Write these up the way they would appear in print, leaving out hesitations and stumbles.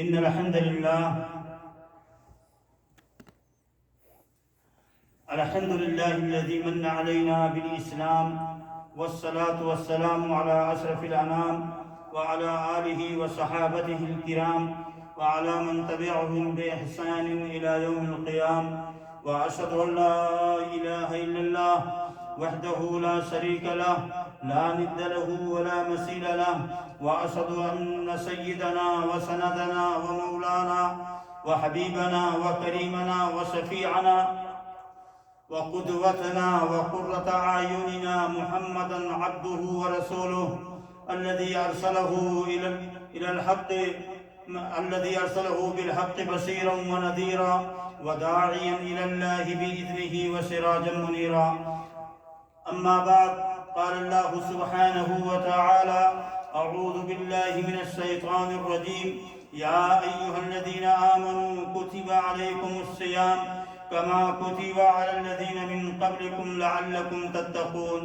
إن الحمد لله الذي من علينا بالإسلام، والصلاة والسلام على أشرف الأنام وعلى آله وصحابته الكرام وعلى من تبعهم بإحسان إلى يوم القيامة. وأشهد أن لا إله إلا الله وحده لا شريك له، لا ند له ولا مثيل له. وأشهد أن سيدنا وسندنا ومولانا وحبيبنا وكريمنا وشفيعنا وقدوتنا وقرة أعيننا محمدا عبده ورسوله الذي أرسله بالحق بشيرا ونذيرا وداعيا إلى الله بإذنه وسراجا منيرا. أما بعد، قال الله سبحانه وتعالى: أعوذ بالله من الشيطان الرجيم. يا أيها الذين آمنوا كتب عليكم الصيام كما كتب على الذين من قبلكم لعلكم تتقون.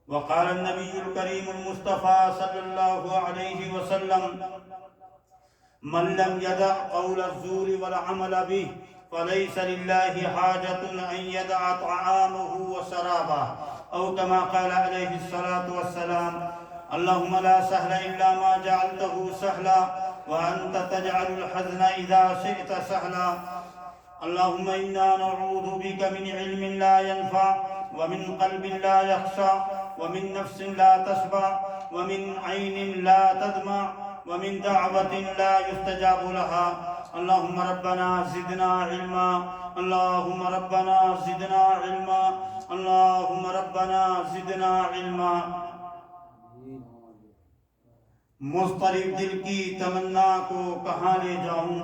وقال النبي الكريم المصطفى صلى الله عليه وسلم: من لم يدع قول الزور والعمل به فليس لله حاجة أن يدع طعامه وشرابه، أو كما قال عليه الصلاة والسلام: اللهم لا سهل إلا ما جعلته سهلا وأنت تجعل الحزن إذا شئت سهلا. اللهم إنا نعوذ بك من علم لا ينفع، ومن قلب لا يخشع، ومن نفس لا تشبع، ومن عين لا تدمع، ومن دعوة لا يستجاب لها. اللهم ربنا زدنا علما، اللهم ربنا زدنا علما، اللهم ربنا زدنا علما. مضطرب دل کی تمنا کو کہاں لے جاؤں،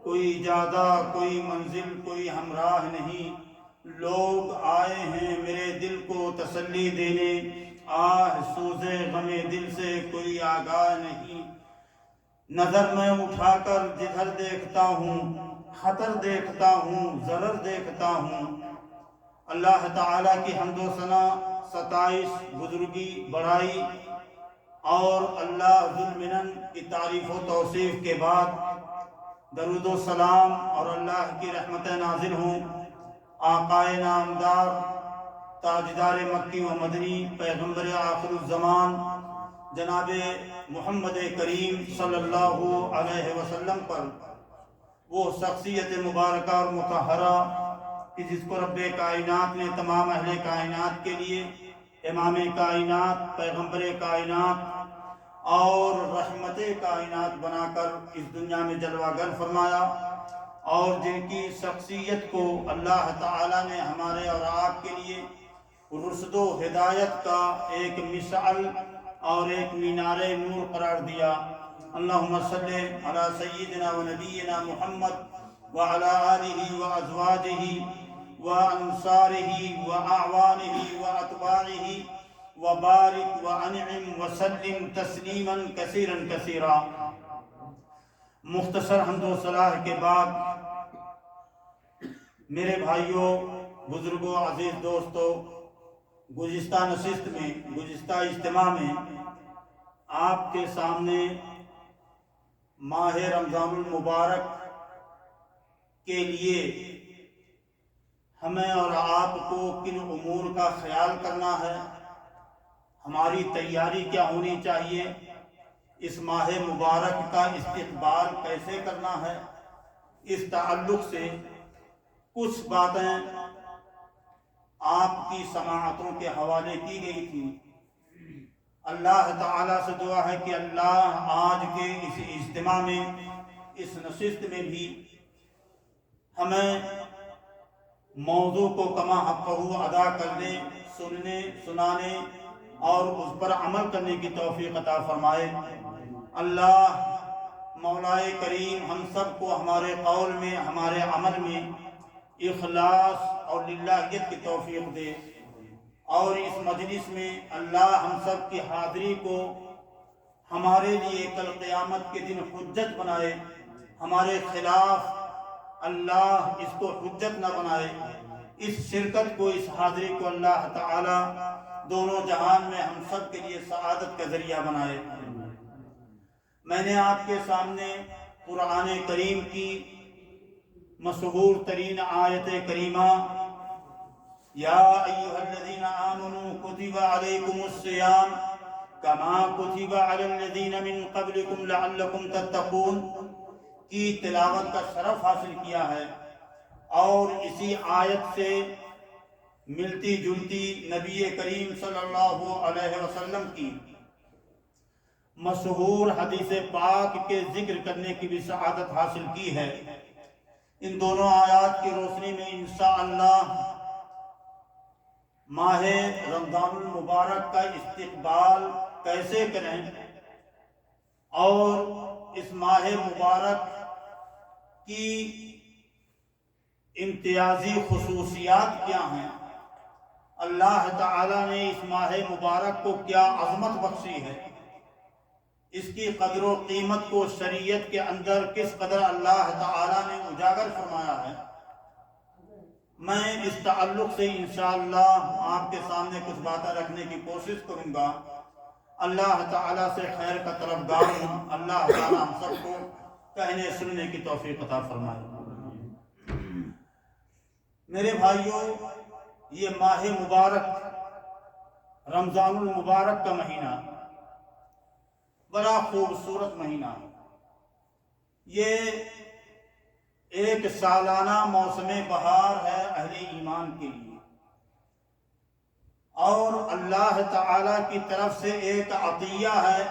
کوئی جادہ کوئی منزل کوئی ہمراہ نہیں. لوگ آئے ہیں میرے دل کو تسلی دینے، آہ سوزے غمِ دل سے کوئی آگاہ نہیں. نظر میں اٹھا کر جدھر دیکھتا ہوں، خطر دیکھتا ہوں، ضرر دیکھتا ہوں. اللہ تعالیٰ کی حمد و ثنا، ستائش، بزرگی، بڑائی اور اللہ ذو المنن کی تعریف و توصیف کے بعد درود و سلام اور اللہ کی رحمت نازل ہوں آقائے نامدار، تاجدار مکی و مدنی، پیغمبر آخر الزمان جناب محمد کریم صلی اللہ علیہ وسلم پر، وہ شخصیت مبارکہ اور مطہرہ کہ جس کو رب کائنات نے تمام اہل کائنات کے لیے امام کائنات، پیغمبر کائنات اور رحمت کائنات بنا کر اس دنیا میں جلوہ گر فرمایا، اور جن کی شخصیت کو اللہ تعالیٰ نے ہمارے اور آپ کے لیے رشد و ہدایت کا ایک مشعل اور ایک مینار نور قرار دیا. اللہم صلی علی سیدنا و نبینا محمد وعلی آلہ و ازواجہ و انصارہ و اعوانہ و اتباعہ وبارک وانعم وسلم تسلیما کثیرا کثیرا. مختصر حمد و صلاح کے بعد میرے بھائیوں، بزرگوں، عزیز دوستوں، گزشتہ نشست میں، گزشتہ اجتماع میں آپ کے سامنے ماہ رمضان المبارک کے لیے ہمیں اور آپ کو کن امور کا خیال کرنا ہے، ہماری تیاری کیا ہونی چاہیے، اس ماہ مبارک کا استقبال کیسے کرنا ہے، اس تعلق سے کچھ باتیں آپ کی سماعتوں کے حوالے کی گئی تھی. اللہ تعالیٰ سے دعا ہے کہ اللہ آج کے اس اجتماع میں، اس نشست میں بھی ہمیں موضوع کو کما حقہ ادا کرنے، سننے، سنانے اور اس پر عمل کرنے کی توفیق عطا فرمائے. اللہ مولائے کریم ہم سب کو ہمارے قول میں، ہمارے عمل میں اخلاص اور للہیت کی توفیق دے، اور اس مجلس میں اللہ ہم سب کی حاضری کو ہمارے لیے کل قیامت کے دن حجت بنائے، ہمارے خلاف اللہ اس کو حجت نہ بنائے. اس شرکت کو، اس حاضری کو اللہ تعالی دونوں جہان میں ہم سب کے لیے سعادت کا ذریعہ بنائے. میں نے آپ کے سامنے قرآن کریم کی مشہور ترین آیت کریمہ یا ایھا الذین آمنوا کتب علیکم الصیام کما کتب علی الذین من قبلکم لعلکم تتقون کی تلاوت کا شرف حاصل کیا ہے، اور اسی آیت سے ملتی جلتی نبی کریم صلی اللہ علیہ وسلم کی مشہور حدیث پاک کے ذکر کرنے کی بھی سعادت حاصل کی ہے۔ ان دونوں آیات کی روشنی میں انشاءاللہ ماہ رمضان المبارک کا استقبال کیسے کریں اور اس ماہ مبارک کی امتیازی خصوصیات کیا ہیں، اللہ تعالیٰ نے اس ماہ مبارک کو کیا عظمت بخشی ہے، اس کی قدر و قیمت کو شریعت کے اندر کس قدر اللہ تعالیٰ نے اجاگر فرمایا ہے، میں اس تعلق سے انشاءاللہ آپ کے سامنے کچھ باتیں رکھنے کی کوشش کروں گا۔ اللہ تعالیٰ سے خیر کا طلبگار ہوں، اللہ تعالیٰ ہم سب کو کہنے سننے کی توفیق عطا فرمائے۔ میرے بھائیوں، یہ ماہ مبارک رمضان المبارک کا مہینہ بڑا خوبصورت مہینہ ہے۔ یہ ایک سالانہ موسم بہار ہے اہل ایمان کے لیے، اور اللہ تعالیٰ کی طرف سے ایک عطیہ ہے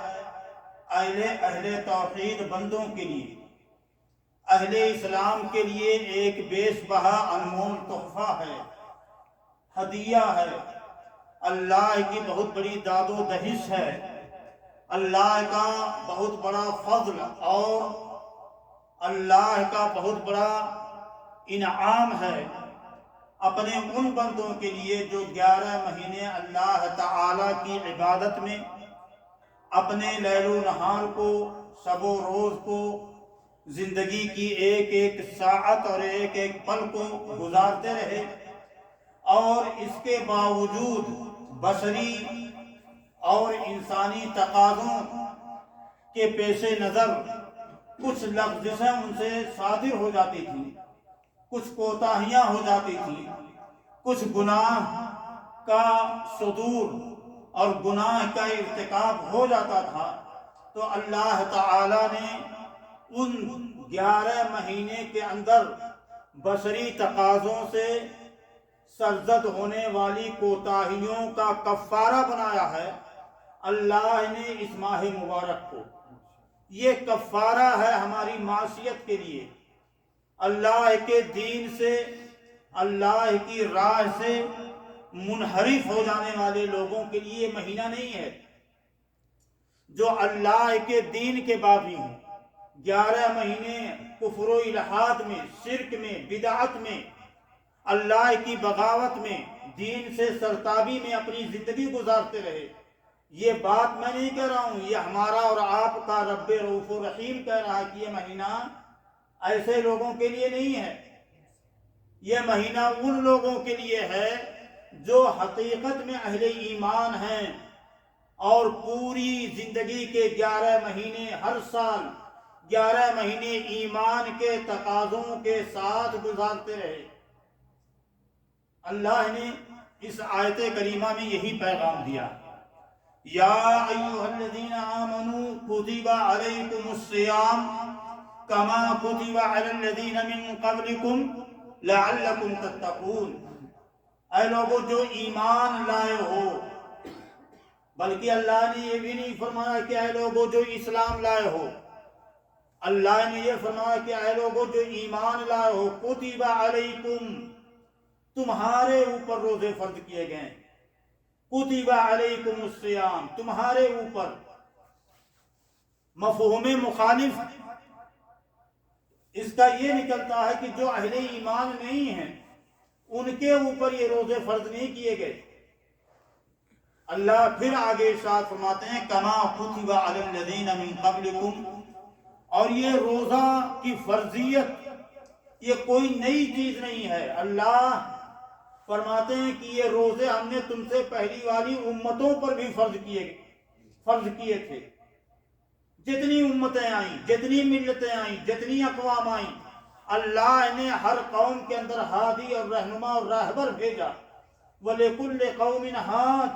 اہل توحید بندوں کے لیے، اہل اسلام کے لیے ایک بیش بہا انمول تحفہ ہے، ہدیہ ہے، اللہ کی بہت بڑی داد و دہش ہے، اللہ کا بہت بڑا فضل اور اللہ کا بہت بڑا انعام ہے اپنے ان بندوں کے لیے جو 11 مہینے اللہ تعالی کی عبادت میں اپنے لیل و نہار کو، شب و روز کو، زندگی کی ایک ایک ساعت اور ایک ایک پل کو گزارتے رہے، اور اس کے باوجود بشری اور انسانی تقاضوں کے پیش نظر کچھ لغزشیں ان سے صادر ہو جاتی تھیں، کچھ کوتاہیاں ہو جاتی تھیں، کچھ گناہ کا صدور اور گناہ کا ارتکاب ہو جاتا تھا، تو اللہ تعالی نے ان 11 مہینے کے اندر بشری تقاضوں سے سرزد ہونے والی کوتاہیوں کا کفارہ بنایا ہے اللہ نے اس ماہ مبارک کو۔ یہ کفارہ ہے ہماری معصیت کے لیے، اللہ کے دین سے، اللہ کی راہ سے منحرف ہو جانے والے لوگوں کے لیے یہ مہینہ نہیں ہے، جو اللہ کے دین کے باغی ہوں۔ 11 مہینے کفر و الحاد میں، شرک میں، بدعت میں، اللہ کی بغاوت میں، دین سے سرتابی میں اپنی زندگی گزارتے رہے۔ یہ بات میں نہیں کہہ رہا ہوں، یہ ہمارا اور آپ کا رب رؤوف رحیم کہہ رہا ہے کہ یہ مہینہ ایسے لوگوں کے لیے نہیں ہے، یہ مہینہ ان لوگوں کے لیے ہے جو حقیقت میں اہل ایمان ہیں اور پوری زندگی کے 11 مہینے، ہر سال 11 مہینے ایمان کے تقاضوں کے ساتھ گزارتے رہے۔ اللہ نے اس آیت کریمہ میں یہی پیغام دیا، یا ایھا الذین آمنوا کتب علیکم الصیام کما کتب علی الذین من قبلکم لعلکم تتقون۔ اے لوگوں جو ایمان لائے ہو، بلکہ اللہ نے یہ بھی نہیں فرمایا کہ اے لوگوں جو اسلام لائے ہو، اللہ نے یہ فرمایا کہ اے لوگوں جو ایمان لائے ہو، کتب علیکم، تمہارے اوپر روزے فرض کیے گئے، کتب علیکم الصیام، تمہارے اوپر۔ مفہوم مخالف اس کا یہ نکلتا ہے کہ جو اہل ایمان نہیں ہیں ان کے اوپر یہ روزے فرض نہیں کیے گئے۔ اللہ پھر آگے ارشاد فرماتے ہیں کما کتب علی الذین من قبلکم، اور یہ روزہ کی فرضیت یہ کوئی نئی چیز نہیں ہے۔ اللہ فرماتے ہیں کہ یہ روزے ہم نے تم سے پہلی والی امتوں پر بھی فرض کیے تھے، جتنی امتیں آئیں، جتنی ملتیں آئیں، جتنی اقوام آئیں، اللہ نے ہر قوم کے اندر ہادی اور رہنما اور راہبر بھیجا۔ وَلِكُلِّ قَوْمٍ هَادٍ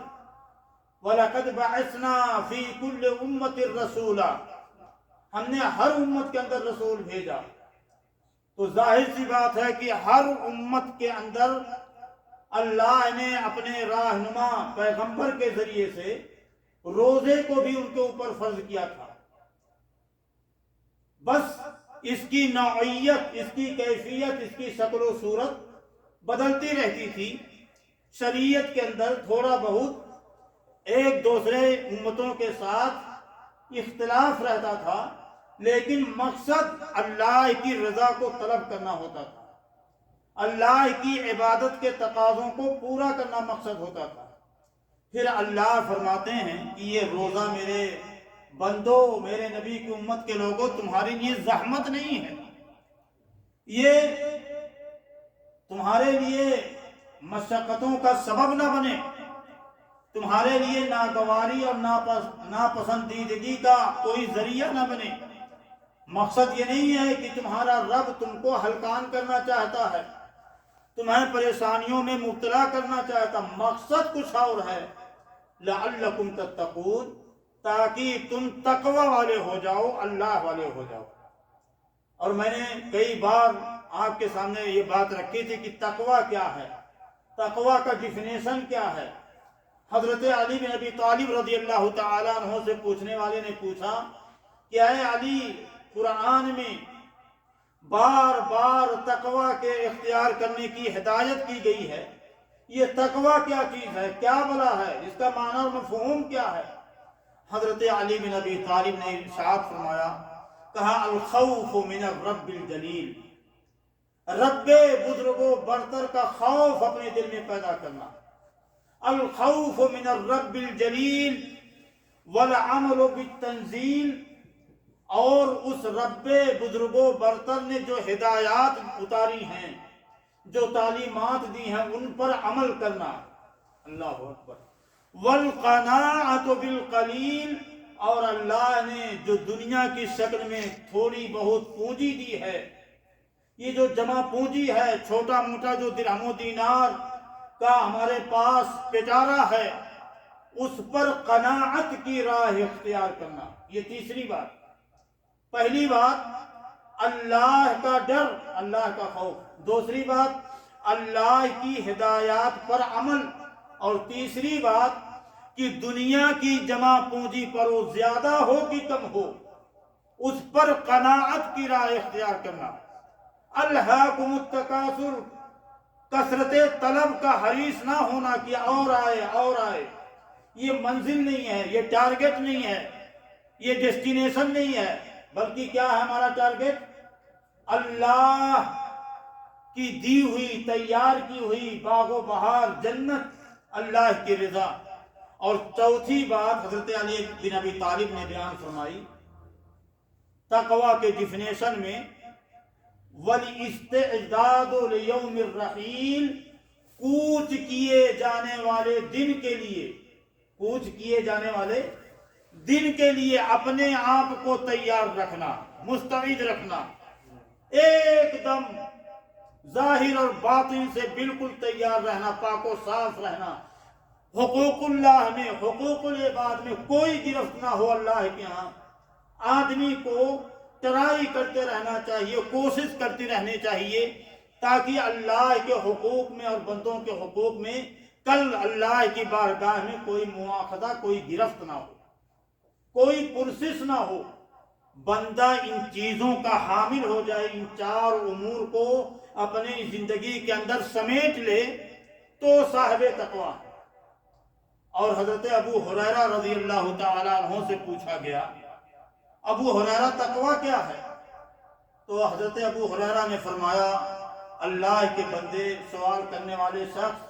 وَلَقَدْ بَعَثْنَا فِي كُلِّ أُمَّةٍ رَسُولًا، ہم نے ہر امت کے اندر رسول بھیجا۔ تو ظاہر سی بات ہے کہ ہر امت کے اندر اللہ نے اپنے راہنما پیغمبر کے ذریعے سے روزے کو بھی ان کے اوپر فرض کیا تھا۔ بس اس کی نوعیت، اس کی کیفیت، اس کی شکل و صورت بدلتی رہتی تھی۔ شریعت کے اندر تھوڑا بہت ایک دوسرے امتوں کے ساتھ اختلاف رہتا تھا، لیکن مقصد اللہ کی رضا کو طلب کرنا ہوتا تھا، اللہ کی عبادت کے تقاضوں کو پورا کرنا مقصد ہوتا تھا۔ پھر اللہ فرماتے ہیں کہ یہ روزہ میرے بندو، میرے نبی کی امت کے لوگوں، تمہارے لیے زحمت نہیں ہے، یہ تمہارے لیے مشقتوں کا سبب نہ بنے، تمہارے لیے ناگواری اور ناپسندیدگی کا کوئی ذریعہ نہ بنے۔ مقصد یہ نہیں ہے کہ تمہارا رب تم کو ہلکان کرنا چاہتا ہے، تمہیں پریشانیوں میں مبتلا کرنا چاہتا، مقصد کچھ اور ہے۔ لعلکم تتقون، تاکہ تم تقوی والے ہو جاؤ، اللہ والے ہو جاؤ۔ اور میں نے کئی بار آپ کے سامنے یہ بات رکھی تھی کہ تقوی کیا ہے، تقوی کا ڈیفینیشن کیا ہے۔ حضرت علی بن ابی طالب رضی اللہ تعالیٰ عنہ سے پوچھنے والے نے پوچھا کہ اے علی، قرآن میں بار بار تقوی کے اختیار کرنے کی ہدایت کی گئی ہے، یہ تقوی کیا چیز ہے، کیا بلا ہے، اس کا معنی اور مفہوم کیا ہے؟ حضرت علی بن ابی طالب نے ارشاد فرمایا، کہا الخوف من الرب الجلیل، رب بزرگ و برتر کا خوف اپنے دل میں پیدا کرنا۔ الخوف من الرب الجلیل والعمل بالتنزیل، اور اس رب بزرگ و برتر نے جو ہدایات اتاری ہیں، جو تعلیمات دی ہیں، ان پر عمل کرنا۔ اللہ اکبر۔ والقناعۃ بالقلیل، اور اللہ نے جو دنیا کی شکل میں تھوڑی بہت پونجی دی ہے، یہ جو جمع پونجی ہے، چھوٹا موٹا جو درہم و دینار کا ہمارے پاس پٹارا ہے، اس پر قناعت کی راہ اختیار کرنا۔ یہ تیسری بات۔ پہلی بات اللہ کا ڈر، اللہ کا خوف۔ دوسری بات اللہ کی ہدایات پر عمل، اور تیسری بات کہ دنیا کی جمع پونجی پر وہ زیادہ ہو کہ کم ہو، اس پر قناعت کی راہ اختیار کرنا۔ الہاکم التکاثر، کثرت طلب کا حریص نہ ہونا کہ اور آئے اور آئے۔ یہ منزل نہیں ہے، یہ ٹارگٹ نہیں ہے، یہ ڈیسٹینیشن نہیں ہے، بلکہ کیا ہے ہمارا ٹارگٹ؟ اللہ کی دی ہوئی، تیار کی ہوئی باغ و بہار، جنت، اللہ کی رضا۔ اور چوتھی بات حضرت علی بن ابی طالب نے بیان فرمائی تقوی کے ڈیفینیشن میں، والاستعداد لیوم الرحیل، کوچ کیے جانے والے دن کے لیے، کوچ کیے جانے والے دن کے لیے اپنے آپ کو تیار رکھنا، مستعد رکھنا، ایک دم ظاہر اور باطن سے بالکل تیار رہنا، پاک و صاف رہنا، حقوق اللہ میں، حقوق العباد میں کوئی گرفت نہ ہو اللہ کے ہاں۔ آدمی کو ٹرائی کرتے رہنا چاہیے، کوشش کرتی رہنی چاہیے، تاکہ اللہ کے حقوق میں اور بندوں کے حقوق میں کل اللہ کی بارگاہ میں کوئی مواخذہ، کوئی گرفت نہ ہو، کوئی پرسش نہ ہو۔ بندہ ان چیزوں کا حامل ہو جائے، ان چار امور کو اپنی زندگی کے اندر سمیٹ لے تو صاحب تقوی ہے۔ اور حضرت ابو ہریرہ رضی اللہ تعالیٰ عنہ سے پوچھا گیا، ابو ہریرہ تقوی کیا ہے؟ تو حضرت ابو ہریرہ نے فرمایا، اللہ کے بندے، سوال کرنے والے شخص،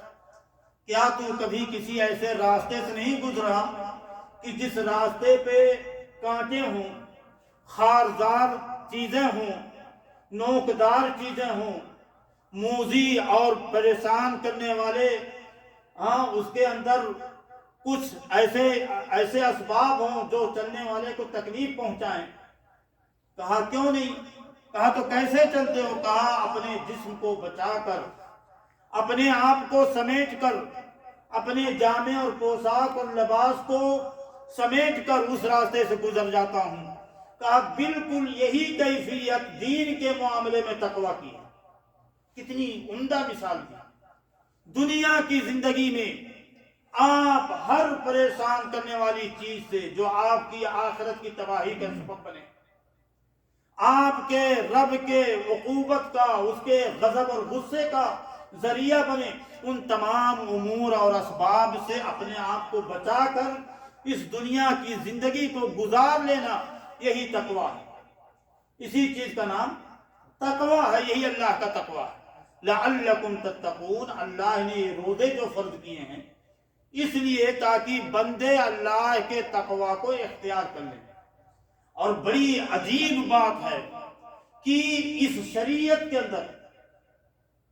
کیا تو کبھی کسی ایسے راستے سے نہیں گزرا کہ جس راستے پہ کانٹے ہوں، خارزار چیزیں ہوں، نوکدار چیزیں ہوں، موذی اور پریشان کرنے والے، اس کے اندر کچھ ایسے اسباب ہوں جو چلنے والے کو تکلیف پہنچائیں؟ کہا کیوں نہیں؟ کہا تو کیسے چلتے ہو؟ کہا اپنے جسم کو بچا کر، اپنے آپ کو سمیٹ کر، اپنے جامے اور پوشاک اور لباس کو سمیٹ کر اس راستے سے گزر جاتا ہوں۔ کہا بالکل یہی کیفیت دین کے معاملے میں تقویٰ کی ہے۔ کتنی عمدہ مثال دی۔ دنیا کی زندگی میں آپ ہر پریشان کرنے والی چیز سے جو آپ کی آخرت کی تباہی کا سبب بنے، آپ کے رب کے عقوبت کا، اس کے غضب اور غصے کا ذریعہ بنے، ان تمام امور اور اسباب سے اپنے آپ کو بچا کر اس دنیا کی زندگی کو گزار لینا، یہی تقویٰ ہے۔ اسی چیز کا نام تقویٰ ہے، یہی اللہ کا تقویٰ ہے۔ لعلکم تتقون، اللہ نے یہ روزے جو فرض کیے ہیں اس لیے تاکہ بندے اللہ کے تقویٰ کو اختیار کر لیں۔ اور بڑی عجیب بات ہے کہ اس شریعت کے اندر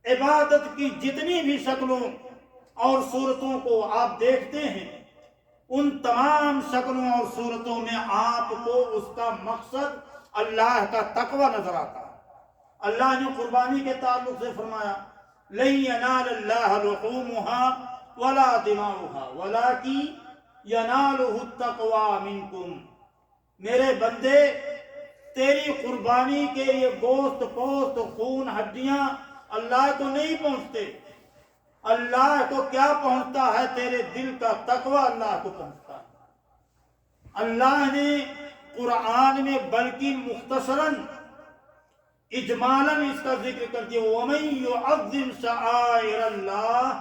عبادت کی جتنی بھی شکلوں اور صورتوں کو آپ دیکھتے ہیں، ان تمام شکلوں اور صورتوں میں آپ کو اس کا مقصد اللہ کا تقویٰ نظر آتا ہے۔ اللہ نے قربانی کے تعلق سے فرمایا لن ینال اللہ لحومها ولا دماؤها ولکن ینالہ التقویٰ منکم۔ میرے بندے، تیری قربانی کے یہ گوشت پوست خون ہڈیاں اللہ کو نہیں پہنچتے، اللہ کو کیا پہنچتا ہے؟ تیرے دل کا تقویٰ اللہ کو پہنچتا ہے۔ اللہ نے قرآن میں بلکہ مختصراً اجمالاً اس کا ذکر کر دیا وَمَن يُعَظِّمْ شَعَائِرَ اللَّهِ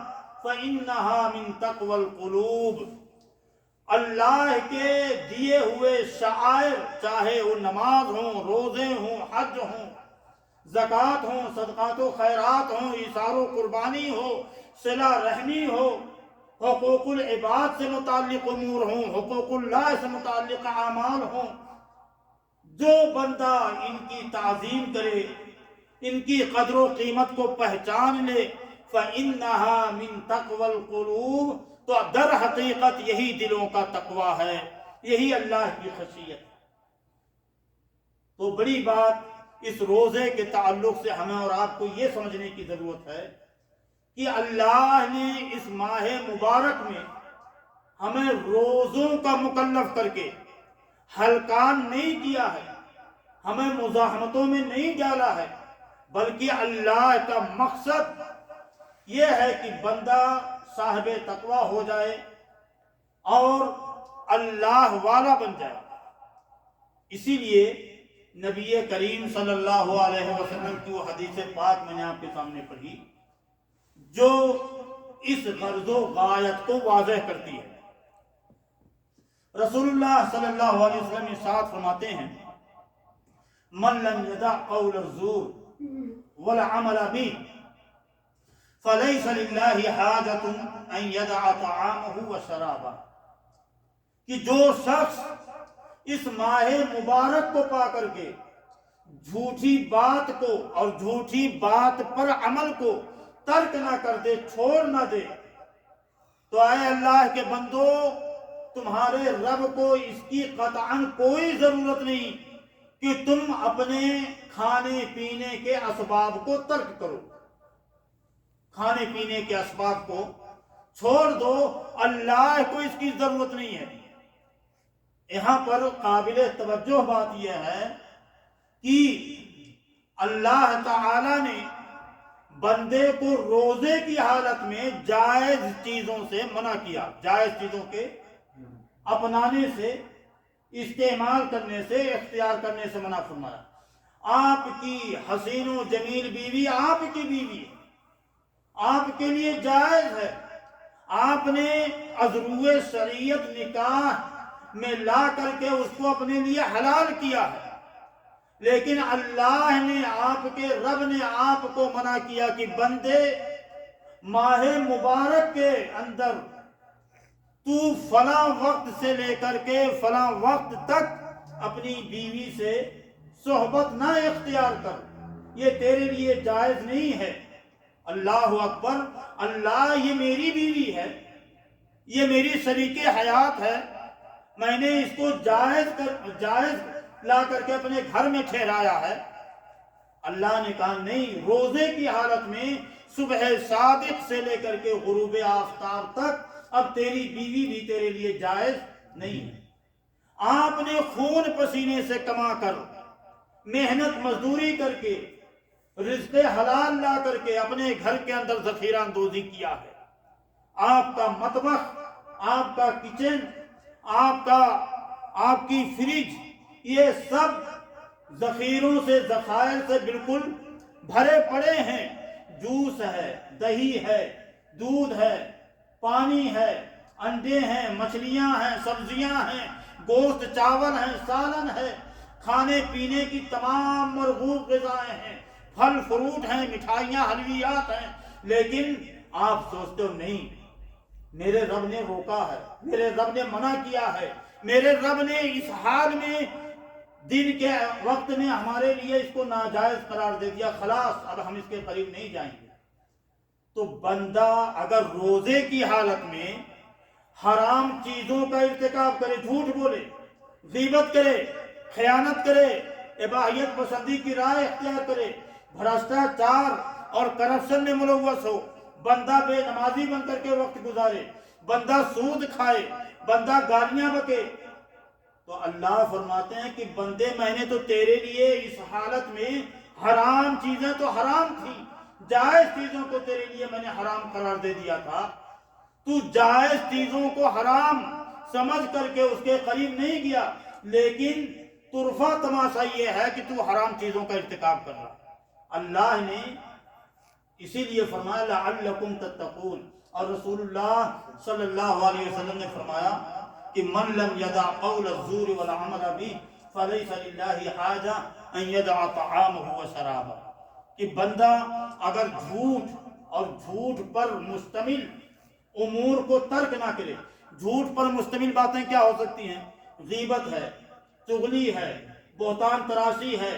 فَإِنَّهَا مِن تَقْوَى الْقُلُوبِ۔ اللہ کے دیے ہوئے شعائر، چاہے وہ نماز ہوں، روزے ہوں، حج ہوں، زکوٰۃ ہوں، صدقات و خیرات ہوں، ایثار و قربانی ہو، صلہ رحمی ہو، حقوق العباد سے متعلق امور ہوں، حقوق اللہ سے متعلق اعمال ہوں، جو بندہ ان کی تعظیم کرے، ان کی قدر و قیمت کو پہچان لے، فَإِنَّهَا مِن تَقْوَى الْقُلُوبِ، تو در حقیقت یہی دلوں کا تقویٰ ہے، یہی اللہ کی خشیت۔ تو بڑی بات اس روزے کے تعلق سے ہمیں اور آپ کو یہ سمجھنے کی ضرورت ہے کہ اللہ نے اس ماہ مبارک میں ہمیں روزوں کا مکلف کر کے ہلکان نہیں کیا ہے، ہمیں مزاحمتوں میں نہیں ڈالا ہے، بلکہ اللہ کا مقصد یہ ہے کہ بندہ صاحب تقویٰ ہو جائے اور اللہ والا بن جائے۔ اسی لیے نبی کریم صلی اللہ علیہ وسلم کی وہ حدیث پاک میں نے آپ کے سامنے پڑھی جو اس غرض و غایت کو واضح کرتی ہے۔ رسول اللہ صلی اللہ علیہ وسلم ارشاد فرماتے ہیں من لم يدع قول الزور والعمل به فليس لله حاجة ان يدع طعامه وشرابه، کہ جو شخص اس ماہ مبارک کو پا کر کے جھوٹی بات کو اور جھوٹی بات پر عمل کو ترک نہ کر دے، چھوڑ نہ دے، تو اے اللہ کے بندو، تمہارے رب کو اس کی قطعاً کوئی ضرورت نہیں کہ تم اپنے کھانے پینے کے اسباب کو ترک کرو، کھانے پینے کے اسباب کو چھوڑ دو، اللہ کو اس کی ضرورت نہیں ہے۔ یہاں پر قابل توجہ بات یہ ہے کہ اللہ تعالی نے بندے کو روزے کی حالت میں جائز چیزوں سے منع کیا، جائز چیزوں کے اپنانے سے، استعمال کرنے سے، اختیار کرنے سے منع فرمایا۔ آپ کی حسین و جمیل بیوی آپ کی بیوی ہے، آپ کے لیے جائز ہے، آپ نے ازروع شریعت نکاح میں لا کر کے اس کو اپنے لیے حلال کیا ہے، لیکن اللہ نے، آپ کے رب نے آپ کو منع کیا کہ بندے ماہ مبارک کے اندر تو فلاں وقت سے لے کر کے فلاں وقت تک اپنی بیوی سے صحبت نہ اختیار کر، یہ تیرے لیے جائز نہیں ہے۔ اللہ اکبر، اللہ یہ میری بیوی ہے، یہ میری شریک حیات ہے، میں نے اس کو جائز لا کر کے اپنے گھر میں ٹھہرایا ہے۔ اللہ نے کہا نہیں، روزے کی حالت میں صبح صادق سے لے کر کے غروب آفتاب تک اب تیری بیوی بھی تیرے لیے جائز نہیں ہے۔ آپ نے خون پسینے سے کما کر، محنت مزدوری کر کے، رزق حلال لا کر کے اپنے گھر کے اندر ذخیرہ اندوزی کیا ہے۔ آپ کا مطبخ، آپ کا کچن، آپ کی فریج، یہ سب ذخیروں سے، ذخائر سے بالکل بھرے پڑے ہیں۔ جوس ہے، دہی ہے، دودھ ہے، پانی ہے، انڈے ہیں، مچھلیاں ہیں، سبزیاں ہیں، گوشت، چاول ہیں، سالن ہے، کھانے پینے کی تمام مرغوب غذائیں ہیں، پھل فروٹ ہیں، مٹھائیاں، حلویات ہیں۔ لیکن آپ سوچتے ہو نہیں، میرے رب نے روکا ہے، میرے رب نے منع کیا ہے، میرے رب نے اس حال میں دن کے وقت میں ہمارے لیے اس کو ناجائز قرار دے دیا، خلاص اب ہم اس کے قریب نہیں جائیں گے۔ تو بندہ اگر روزے کی حالت میں حرام چیزوں کا ارتکاب کرے، جھوٹ بولے، غیبت کرے، خیانت کرے، اباحیت پسندی کی رائے اختیار کرے، بھرشٹاچار اور کرپشن میں ملوث ہو، بندہ بے نمازی بن کر کے وقت گزارے، بندہ سود کھائے، بندہ گالیاں بکے، تو اللہ فرماتے ہیں کہ بندے میں نے تو تیرے لیے اس حالت میں حرام چیزیں تو حرام تھی، جائز چیزوں کو تیرے لیے میں نے حرام قرار دے دیا تھا، تو جائز چیزوں کو حرام سمجھ کر کے اس کے قریب نہیں گیا، لیکن طرفہ تماشا یہ ہے کہ تو حرام چیزوں کا ارتکاب کر رہا۔ اللہ نے اسی لیے فرمایا لعلکم تتقون، اور رسول اللہ صلی اللہ علیہ وسلم نے فرمایا کہ من لم یدع قول الزور والعمل به فلیس للہ حاجہ ان یدع طعامہ وشرابہ، کہ بندہ اگر جھوٹ اور جھوٹ پر مشتمل امور کو ترک نہ کرے۔ جھوٹ پر مشتمل باتیں کیا ہو سکتی ہیں؟ غیبت ہے، چغلی ہے، بہتان تراشی ہے،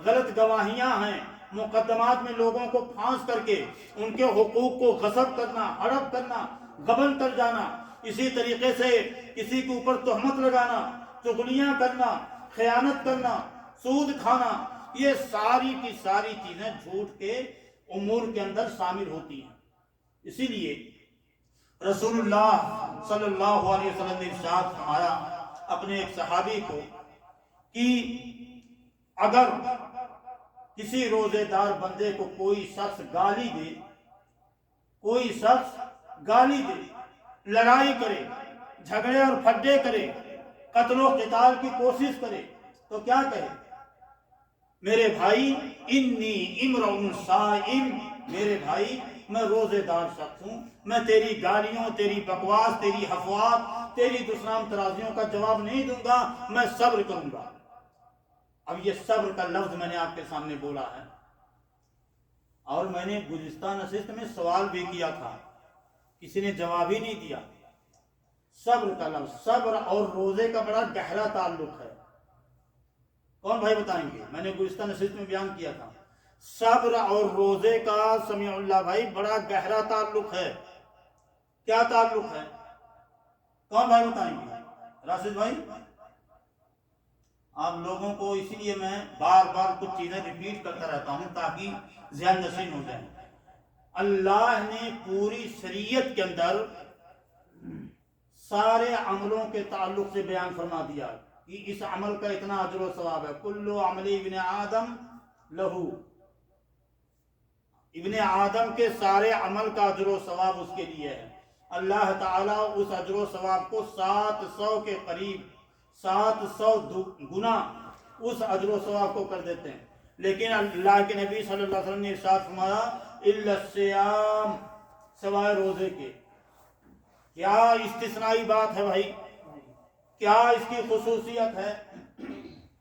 غلط گواہیاں ہیں، مقدمات میں لوگوں کو پھانس کر کے ان کے حقوق کو غصب کرنا، ہڑپ کرنا، غبن کر جانا، اسی طریقے سے کسی کے اوپر تہمت لگانا، چغلیاں کرنا، خیانت کرنا، سود کھانا، یہ ساری کی ساری چیزیں جھوٹ کے امور کے اندر شامل ہوتی ہیں۔ اسی لیے رسول اللہ صلی اللہ علیہ وسلم نے ارشاد فرمایا اپنے ایک صحابی کو کہ اگر کسی روزے دار بندے کو کوئی شخص گالی دے، کوئی شخص گالی دے، لڑائی کرے، جھگڑے اور پھڈے کرے، قتل و قتال کی کوشش کرے، تو کیا کہے؟ میرے بھائی انی امرؤ صائم، میرے بھائی میں روزے دار شخص ہوں، میں تیری گالیوں، تیری بکواس، تیری حفوات، تیری دشنام ترازیوں کا جواب نہیں دوں گا، میں صبر کروں گا۔ اب یہ صبر کا لفظ میں نے آپ کے سامنے بولا ہے، اور میں نے گزشتہ نشست میں سوال بھی کیا تھا، کسی نے جواب ہی نہیں دیا۔ صبر کا لفظ، صبر اور روزے کا بڑا گہرا تعلق ہے، کون بھائی بتائیں گے؟ میں نے گزشتہ نشست میں بیان کیا تھا، صبر اور روزے کا سمیع اللہ بھائی بڑا گہرا تعلق ہے۔ کیا تعلق ہے؟ کون بھائی بتائیں گے؟ راشد بھائی؟ آپ لوگوں کو اسی لیے میں بار بار کچھ چیزیں ریپیٹ کرتا رہتا ہوں تاکہ ذہن نشین ہو جائیں۔ اللہ نے پوری شریعت کے اندر سارے عملوں کے تعلق سے بیان فرما دیا کہ اس عمل کا اتنا اجر و ثواب ہے، کل عمل ابن آدم لہو، ابن آدم کے سارے عمل کا اجر و ثواب اس کے لیے ہے۔ اللہ تعالیٰ اس اجر و ثواب کو 700 کے قریب، 700 گنا اس اجر و ثواب کو کر دیتے ہیں۔ لیکن اللہ کے نبی صلی اللہ علیہ وسلم نے ارشاد فرمایا الا الصیام، سوائے روزے کے۔ کیا استثنائی بات ہے بھائی، کیا اس کی خصوصیت ہے،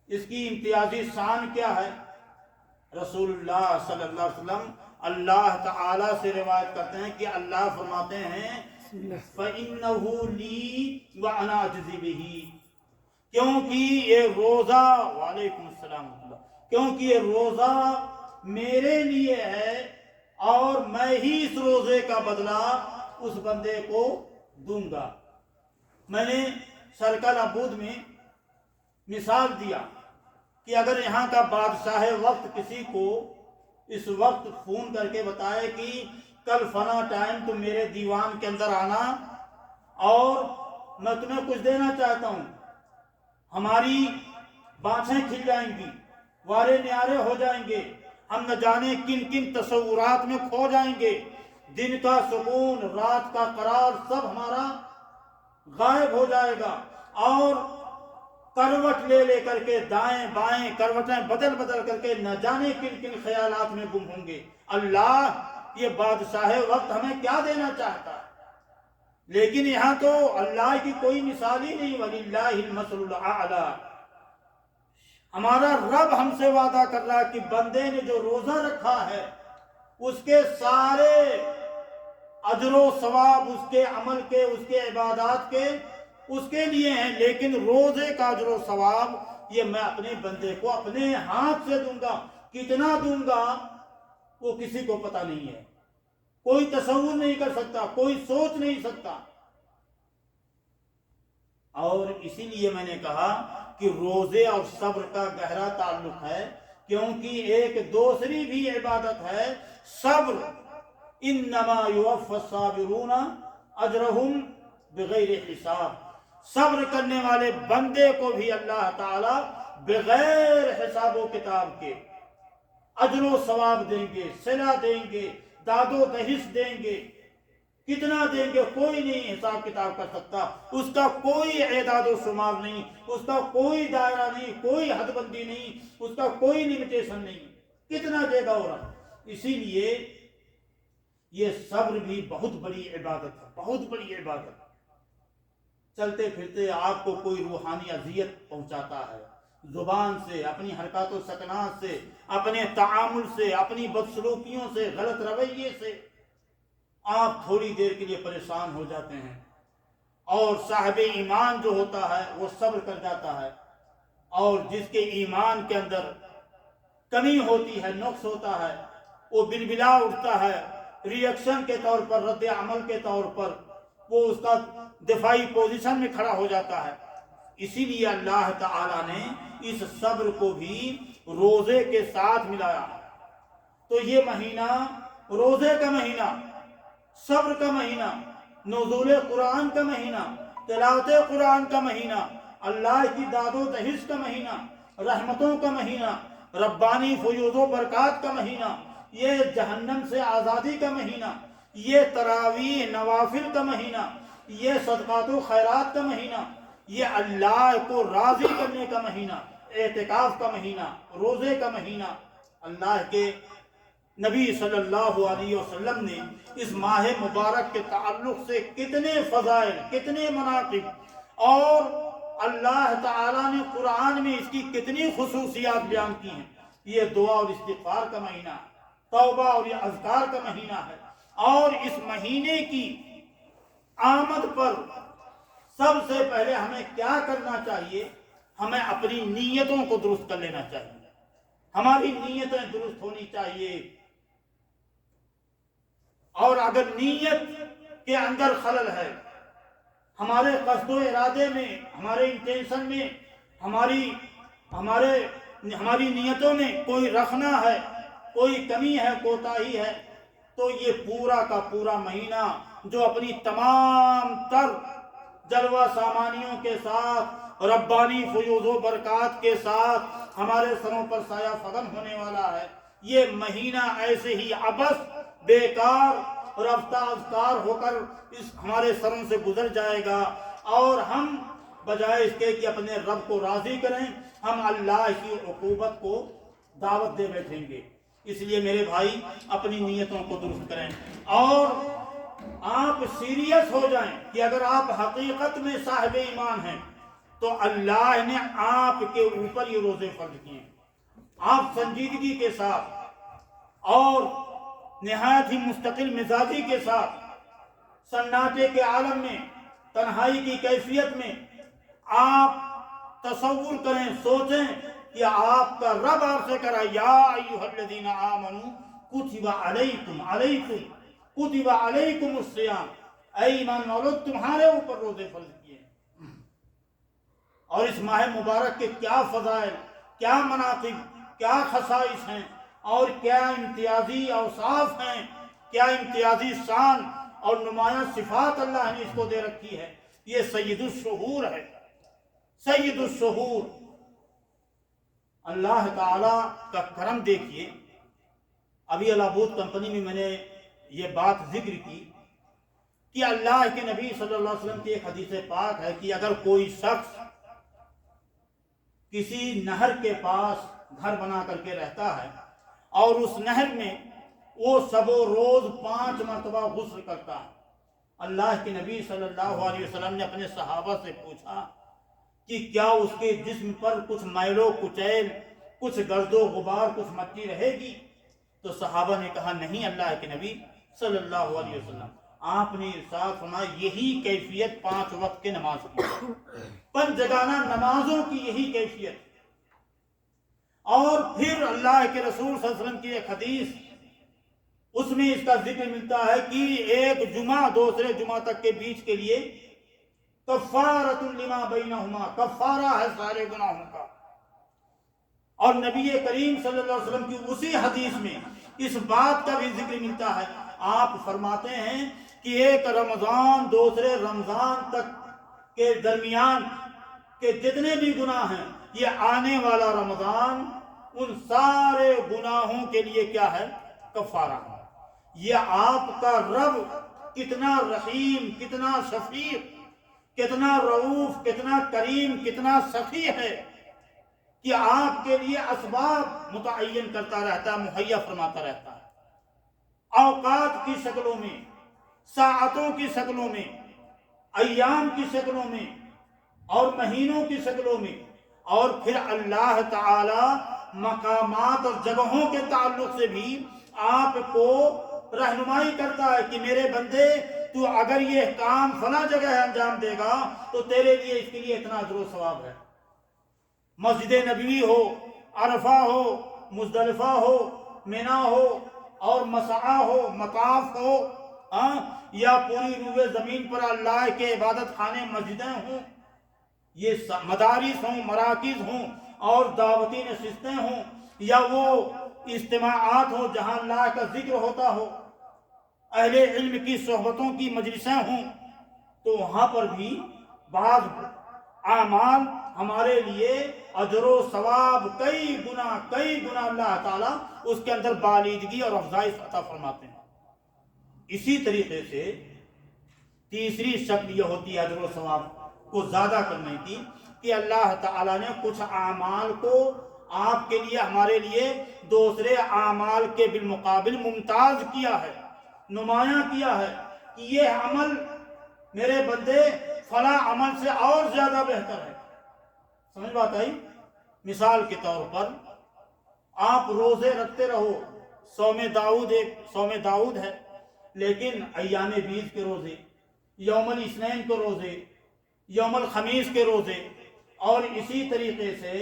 اس کی امتیازی شان کیا ہے؟ رسول اللہ صلی اللہ علیہ وسلم اللہ تعالیٰ سے روایت کرتے ہیں کہ اللہ فرماتے ہیں فَإِنَّهُ لِي وَأَنَا أَجْزِي بِهِ، کیونکہ یہ روزہ، وعلیکم السلام، کیونکہ یہ روزہ میرے لیے ہے اور میں ہی اس روزے کا بدلہ اس بندے کو دوں گا۔ میں نے سرکل عبود میں مثال دیا کہ اگر یہاں کا بادشاہ وقت کسی کو اس وقت فون کر کے بتائے کہ کل فلاں ٹائم تم میرے دیوان کے اندر آنا اور میں تمہیں کچھ دینا چاہتا ہوں، ہماری بانچیں کھل جائیں گی، وارے نیارے ہو جائیں گے، ہم نہ جانے کن کن تصورات میں کھو جائیں گے، دن کا سکون، رات کا قرار سب ہمارا غائب ہو جائے گا، اور کروٹ لے لے کر کے دائیں بائیں کروٹیں بدل بدل کر کے نہ جانے کن کن خیالات میں گم ہوں گے۔ اللہ یہ بادشاہ وقت ہمیں کیا دینا چاہتا ہے؟ لیکن یہاں تو اللہ کی کوئی مثال ہی نہیں۔ وَلِلَّهِ الْمَثَلُ الْأَعْلَى، ہمارا رب ہم سے وعدہ کر رہا ہے کہ بندے نے جو روزہ رکھا ہے اس کے سارے اجر و ثواب، اس کے عمل کے، اس کے عبادات کے اس کے لیے ہیں، لیکن روزے کا اجر و ثواب یہ میں اپنے بندے کو اپنے ہاتھ سے دوں گا۔ کتنا دوں گا وہ کسی کو پتہ نہیں ہے، کوئی تصور نہیں کر سکتا، کوئی سوچ نہیں سکتا۔ اور اسی لیے میں نے کہا کہ روزے اور صبر کا گہرا تعلق ہے، کیونکہ ایک دوسری بھی عبادت ہے صبر۔ انما یوفی الصابرون اجرہم بغیر حساب، صبر کرنے والے بندے کو بھی اللہ تعالی بغیر حساب و کتاب کے اجر و ثواب دیں گے، صلہ دیں گے، داد و دہش دیں گے۔ کتنا دیں گے کوئی نہیں حساب کتاب کر سکتا، اس کا کوئی اعداد و شمار نہیں، اس کا کوئی دائرہ نہیں، کوئی حد بندی نہیں، اس کا کوئی لمیٹیشن نہیں، کتنا دے گا اور اسی لیے یہ صبر بھی بہت بڑی عبادت ہے، بہت بڑی عبادت۔ چلتے پھرتے آپ کو کوئی روحانی اذیت پہنچاتا ہے، زبان سے، اپنی حرکات و سکنات سے، اپنے تعامل سے، اپنی بدسلوکیوں سے، غلط رویے سے آپ تھوڑی دیر کے لیے پریشان ہو جاتے ہیں، اور صاحب ایمان جو ہوتا ہے وہ صبر کر جاتا ہے، اور جس کے ایمان کے اندر کمی ہوتی ہے، نقص ہوتا ہے، وہ بلبلا اٹھتا ہے، ری ایکشن کے طور پر، رد عمل کے طور پر وہ اس کا دفاعی پوزیشن میں کھڑا ہو جاتا ہے۔ اسی لیے اللہ تعالیٰ نے اس صبر کو بھی روزے کے ساتھ ملایا۔ تو یہ مہینہ روزے کا مہینہ، صبر کا مہینہ، نزول قرآن کا مہینہ، تلاوت قرآن کا مہینہ، اللہ کی داد و دہش کا مہینہ، رحمتوں کا مہینہ، ربانی فیوض و برکات کا مہینہ، یہ جہنم سے آزادی کا مہینہ، یہ تراویح نوافل کا مہینہ، یہ صدقات و خیرات کا مہینہ، یہ اللہ کو راضی کرنے کا مہینہ، اعتکاف کا مہینہ، روزے کا مہینہ۔ اللہ کے نبی صلی اللہ علیہ وسلم نے اس ماہ مبارک کے تعلق سے کتنے فضائل، کتنے مناقب، اور اللہ تعالیٰ نے قرآن میں اس کی کتنی خصوصیات بیان کی ہیں۔ یہ دعا اور استغفار کا مہینہ، توبہ اور یہ اذکار کا مہینہ ہے، اور اس مہینے کی آمد پر سب سے پہلے ہمیں کیا کرنا چاہیے؟ ہمیں اپنی نیتوں کو درست کر لینا چاہیے، ہماری نیتیں درست ہونی چاہیے، اور اگر نیت کے اندر خلل ہے، ہمارے قصد و ارادے میں، ہمارے انٹینشن میں، ہماری نیتوں میں کوئی رکھنا ہے، کوئی کمی ہے، کوتاہی ہے، تو یہ پورا کا پورا مہینہ جو اپنی تمام تر جلوہ سامانیوں کے ساتھ، ربانی فیوض و برکات کے ساتھ ہمارے سروں پر سایہ فگن ہونے والا ہے، یہ مہینہ ایسے ہی عبث، بیکار، رفتہ افکار ہو کر اس ہمارے سروں سے گزر جائے گا، اور ہم بجائے اس کے کہ اپنے رب کو راضی کریں، ہم اللہ کی عقوبت کو دعوت دے بیٹھیں گے۔ اس لیے میرے بھائی اپنی نیتوں کو درست کریں، اور آپ سیریس ہو جائیں کہ اگر آپ حقیقت میں صاحب ایمان ہیں تو اللہ نے آپ کے اوپر یہ روزے فرض کیے، آپ سنجیدگی کے ساتھ اور نہایت ہی مستقل مزاجی کے ساتھ سناٹے کے عالم میں، تنہائی کی کیفیت میں آپ تصور کریں، سوچیں کہ آپ کا رب آپ سے کرا یا ایھا الذین آمنوا کتب علیکم کتب علیکم الصیام، اے ایمان والو تمہارے اوپر روزے فرض کیے ہیں۔ اور اس ماہ مبارک کے کیا فضائل، کیا مناقب، کیا خصائص ہیں، اور کیا امتیازی اوصاف ہیں، کیا امتیازی شان اور نمایاں صفات اللہ نے اس کو دے رکھی ہے۔ یہ سید الشہور ہے، سید الشہور۔ اللہ تعالی کا کرم دیکھیے، ابھی الابود کمپنی میں نے یہ بات ذکر کی کہ اللہ کے نبی صلی اللہ علیہ وسلم کی ایک حدیث پاک ہے کہ اگر کوئی شخص کسی نہر کے پاس گھر بنا کر کے رہتا ہے اور اس نہر میں وہ سب روز 5 مرتبہ غسل کرتا ہے، اللہ کے نبی صلی اللہ علیہ وسلم نے اپنے صحابہ سے پوچھا کہ کیا اس کے جسم پر کچھ میل و کچیل، کچھ گرد و غبار، کچھ مٹی رہے گی؟ تو صحابہ نے کہا نہیں اللہ کے نبی صلی اللہ علیہ وسلم۔ آپ نے ارشاد فرمایا یہی کیفیت 5 وقت کے نماز کی، 5 جگانہ نمازوں کی یہی کیفیت۔ اور پھر اللہ کے رسول صلی اللہ علیہ وسلم کی ایک حدیث، اس میں اس کا ذکر ملتا ہے کہ ایک جمعہ دوسرے جمعہ تک کے بیچ کے لیے کفارۃ لما بینہما، کفارہ ہے سارے گناہوں کا۔ اور نبی کریم صلی اللہ علیہ وسلم کی اسی حدیث میں اس بات کا بھی ذکر ملتا ہے، آپ فرماتے ہیں کہ ایک رمضان دوسرے رمضان تک کے درمیان کے جتنے بھی گناہ ہیں، یہ آنے والا رمضان ان سارے گناہوں کے لیے کیا ہے؟ کفارہ ہے۔ یہ آپ کا رب کتنا رحیم، کتنا شفیق، کتنا رؤوف، کتنا کریم، کتنا سخی ہے کہ آپ کے لیے اسباب متعین کرتا رہتا ہے، مہیا فرماتا رہتا ہے، اوقات کی شکلوں میں، ساعتوں کی شکلوں میں، ایام کی شکلوں میں اور مہینوں کی شکلوں میں۔ اور پھر اللہ تعالی مقامات اور جگہوں کے تعلق سے بھی آپ کو رہنمائی کرتا ہے کہ میرے بندے تو اگر یہ کام فلاں جگہ انجام دے گا تو تیرے لیے اس کے لیے اتنا اجر و ثواب ہے۔ مسجد نبوی ہو، عرفہ ہو، مزدلفہ ہو، مینا ہو، اور مسعی ہو، مطاف ہو، یا پوری روئے زمین پر اللہ کے عبادت خانے مسجدیں ہوں، یہ مدارس ہوں، مراکز ہوں، اور دعوتی نشستیں ہوں، یا وہ اجتماعات ہوں جہاں اللہ کا ذکر ہوتا ہو، اہل علم کی صحبتوں کی مجلسیں ہوں، تو وہاں پر بھی بعض اعمال ہمارے لیے اجر و ثواب کئی گنا اللہ تعالیٰ اس کے اندر بالیدگی اور افزائش عطا فرماتے ہیں۔ اسی طریقے سے تیسری شکل یہ ہوتی ہے اجر و ثواب کو زیادہ کرنے کی کہ اللہ تعالیٰ نے کچھ اعمال کو آپ کے لیے، ہمارے لیے دوسرے اعمال کے بالمقابل ممتاز کیا ہے، نمایاں کیا ہے کہ یہ عمل میرے بندے فلاں عمل سے اور زیادہ بہتر ہے۔ سمجھ بات آئی؟ مثال کے طور پر آپ روزے رکھتے رہو، صوم داؤد ہے، لیکن ایام بیض کے روزے، یوم الاثنین کے روزے، یوم الخمیس کے روزے، اور اسی طریقے سے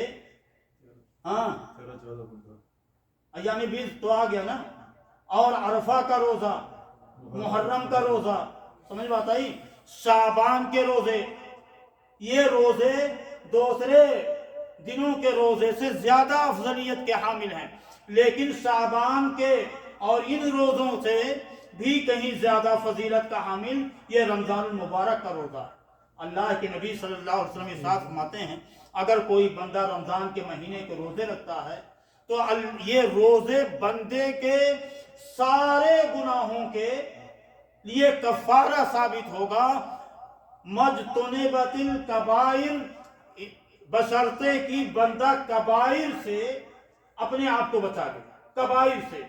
ایام بیض تو آ گیا نا، اور عرفہ کا روزہ، محرم کا روزہ، سمجھ بات آئی؟ شعبان کے روزے، یہ روزے دوسرے دنوں کے روزے سے زیادہ افضلیت کے حامل ہیں، لیکن شعبان کے اور ان روزوں سے بھی کہیں زیادہ فضیلت کا حامل یہ رمضان المبارک کا روزہ۔ اللہ کے نبی صلی اللہ علیہ وسلم ارشاد فرماتے ہیں اگر کوئی بندہ رمضان کے مہینے کے روزے رکھتا ہے تو یہ روزے بندے کے سارے گناہوں کے لیے کفارہ ثابت ہوگا، مجتنبت الکبائر، بشرطے کی بندہ کبائر سے اپنے آپ کو بچا لے، کبائر سے،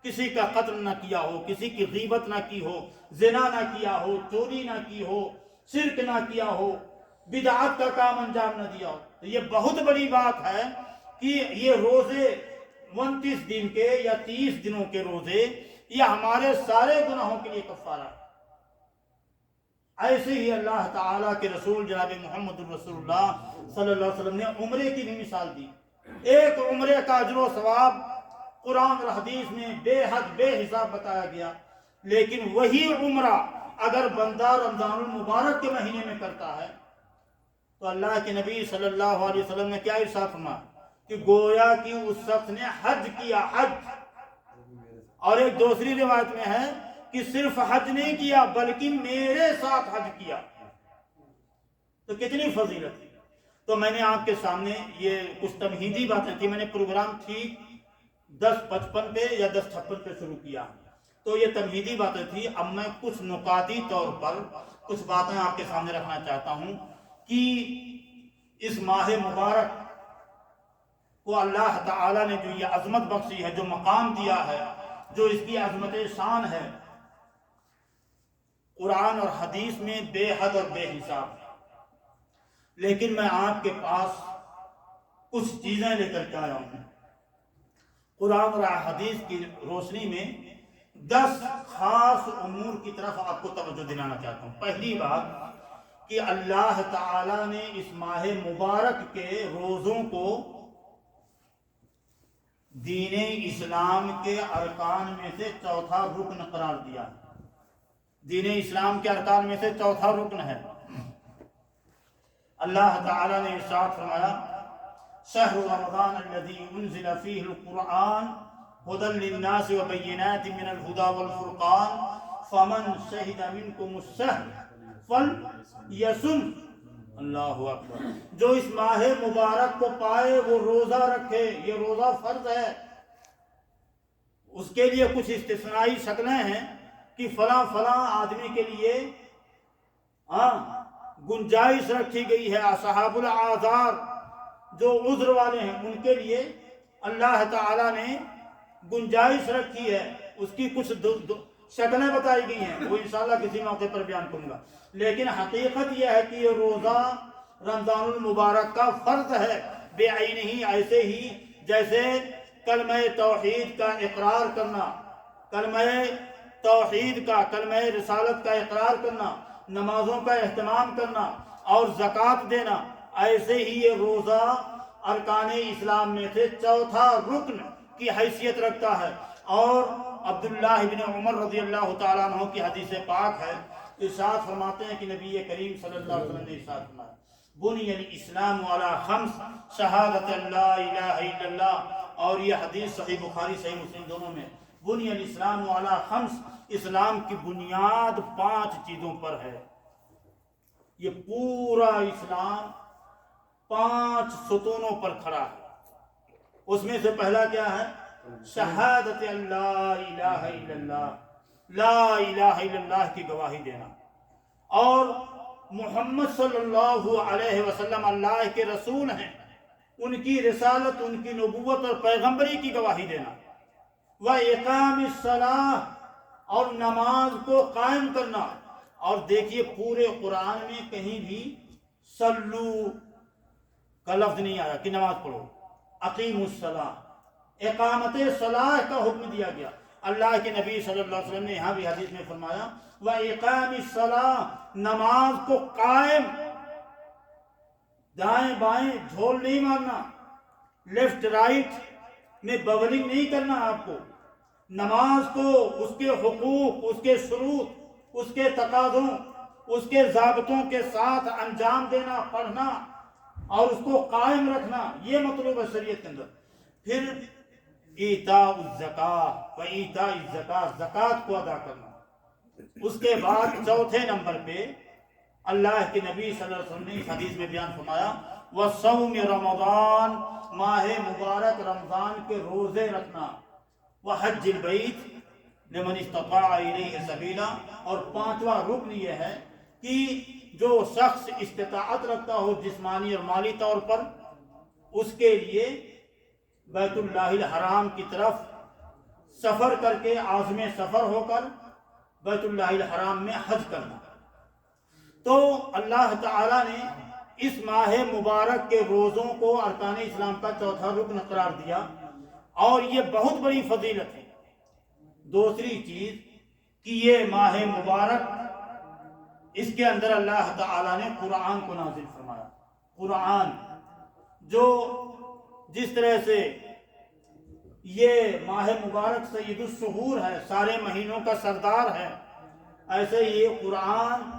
کسی کا قتل نہ کیا ہو، کسی کی غیبت نہ کی ہو، زنا نہ کیا ہو، چوری نہ کی ہو، شرک نہ کیا ہو، بدعت کا کام انجام نہ دیا ہو۔ تو یہ بہت بڑی بات ہے کہ یہ روزے 29 دن کے یا 30 دنوں کے روزے یہ ہمارے سارے گناہوں کے لیے کفارہ ہے۔ ایسے ہی اللہ تعالیٰ کے رسول جناب محمد رسول اللہ صلی اللہ علیہ وسلم نے عمرے کی بھی مثال دی۔ ایک عمرے کا اجر و ثواب قرآن اور حدیث میں بے حد بے حساب بتایا گیا، لیکن وہی عمرہ اگر بندہ رمضان المبارک کے مہینے میں کرتا ہے تو اللہ کے نبی صلی اللہ علیہ وسلم نے کیا ارشاد فرمایا کہ گویا کہ اس شخص نے حج کیا، حج۔ اور ایک دوسری روایت میں ہے کہ صرف حج نہیں کیا بلکہ میرے ساتھ حج کیا۔ تو کتنی فضیلت ہے۔ تو میں نے آپ کے سامنے یہ کچھ تمہیدی باتیں تھی، میں نے پروگرام ٹھیک 10:55 پہ یا 10:56 پہ شروع کیا، تو یہ تمہیدی باتیں تھی۔ اب میں کچھ نکاتی طور پر کچھ باتیں آپ کے سامنے رکھنا چاہتا ہوں کہ اس ماہ مبارک کو اللہ تعالیٰ نے جو یہ عظمت بخشی ہے، جو مقام دیا ہے، جو اس کی عظمت شان ہے، قرآن اور حدیث میں بے حد اور بے حساب ہے۔ لیکن میں آپ کے پاس کچھ چیزیں لے کر کے آیا ہوں، قرآن اور حدیث کی روشنی میں 10 خاص امور کی طرف آپ کو توجہ دلانا چاہتا ہوں۔ پہلی بات کہ اللہ تعالیٰ نے اس ماہ مبارک کے روزوں کو دین اسلام کے ارکان میں سے چوتھا رکن قرار دیا۔ دین اسلام کے ارکان میں سے چوتھا رکن ہے۔ اللہ تعالیٰ نے ارشاد فرمایا شہر رمضان الذی انزل فیہ القرآن ھدی للناس وبینات من الہدی والفرقان فمن شہد منکم الشہر فلیصم۔ اللہ اکبر۔ جو اس ماہ مبارک کو پائے وہ روزہ رکھے، یہ روزہ فرض ہے۔ اس کے لیے کچھ استثنائی شکلیں ہیں کہ فلاں آدمی کے لیے گنجائش رکھی گئی ہے، اصحاب الاعذار جو عذر والے ہیں ان کے لیے اللہ تعالیٰ نے گنجائش رکھی ہے، اس کی کچھ شکلیں بتائی گئی ہیں، وہ انشاءاللہ کسی موقع پر بیان کروں گا۔ لیکن حقیقت یہ ہے کہ یہ روزہ رمضان المبارک کا فرض ہے بے عینہ، ایسے ہی جیسے کلمہ توحید کا اقرار کرنا، کلمہ توحید کا، کلمہ رسالت کا اقرار کرنا، نمازوں کا اہتمام کرنا اور زکوٰۃ دینا، ایسے ہی یہ روزہ ارکان اسلام میں سے چوتھا رکن کی حیثیت رکھتا ہے۔ اور عبداللہ بن عمر رضی اللہ تعالیٰ عنہ کی حدیث پاک ہے، ارشاد فرماتے ہیں کہ نبی کریم صلی اللہ علیہ وسلم نے ارشاد فرمایا بنی الاسلام علی خمس شہادت لا الہ الا اللہ، اور یہ حدیث صحیح بخاری صحیح مسلم دونوں میں، بنی الاسلام علی خمس، اسلام کی بنیاد 5 چیزوں پر ہے۔ یہ پورا اسلام 5 ستونوں پر کھڑا ہے۔ اس میں سے پہلا کیا ہے؟ شہادت لا الہ الا اللہ، لا الہ الا اللہ کی گواہی دینا، اور محمد صلی اللہ علیہ وسلم اللہ کے رسول ہیں، ان کی رسالت، ان کی نبوت اور پیغمبری کی گواہی دینا، وَإِقَامِ الصَّلَاةِ، اور نماز کو قائم کرنا۔ اور دیکھیے پورے قرآن میں کہیں بھی صلو کا لفظ نہیں آیا کہ نماز پڑھو، اقیم الصلاۃ، اقامت صلاح کا حکم دیا گیا۔ اللہ کے نبی صلی اللہ علیہ وسلم نے یہاں بھی حدیث میں فرمایا وَإِقَامِ الصَّلَاةِ، نماز کو قائم، دائیں بائیں جھول نہیں مارنا، لیفٹ رائٹ میں بولنگ نہیں کرنا آپ کو، نماز کو اس کے حقوق، اس کے شروط، اس کے تقاضوں، اس کے ضابطوں کے ساتھ انجام دینا، پڑھنا اور اس کو قائم رکھنا، یہ مطلوب ہے شریعت کے اندر۔ پھر ایتاء الزکاۃ و ایتاء الزکاۃ، زکوٰۃ کو ادا کرنا۔ اس کے بعد چوتھے نمبر پہ اللہ کے نبی صلی اللہ علیہ وسلم نے اس حدیث میں بیان فرمایا وَصَوْمِ رمضان، ماہ مبارک رمضان کے روزے رکھنا، وَحَجِّ الْبَيْتِ لمن استطاع الیہ سبیلا، اور 5واں رکن یہ ہے کہ جو شخص استطاعت رکھتا ہو جسمانی اور مالی طور پر، اس کے لیے بیت اللہ الحرام کی طرف سفر کر کے، عازم سفر ہو کر بیت اللہ الحرام میں حج کرنا۔ تو اللہ تعالیٰ نے اس ماہ مبارک کے روزوں کو ارکان اسلام کا چوتھا رکن قرار دیا، اور یہ بہت بڑی فضیلت ہے۔ دوسری چیز کہ یہ ماہ مبارک، اس کے اندر اللہ تعالیٰ نے قرآن کو نازل فرمایا۔ قرآن جو جس طرح سے یہ ماہ مبارک سید الشہور ہے، سارے مہینوں کا سردار ہے، ایسے ہی قرآن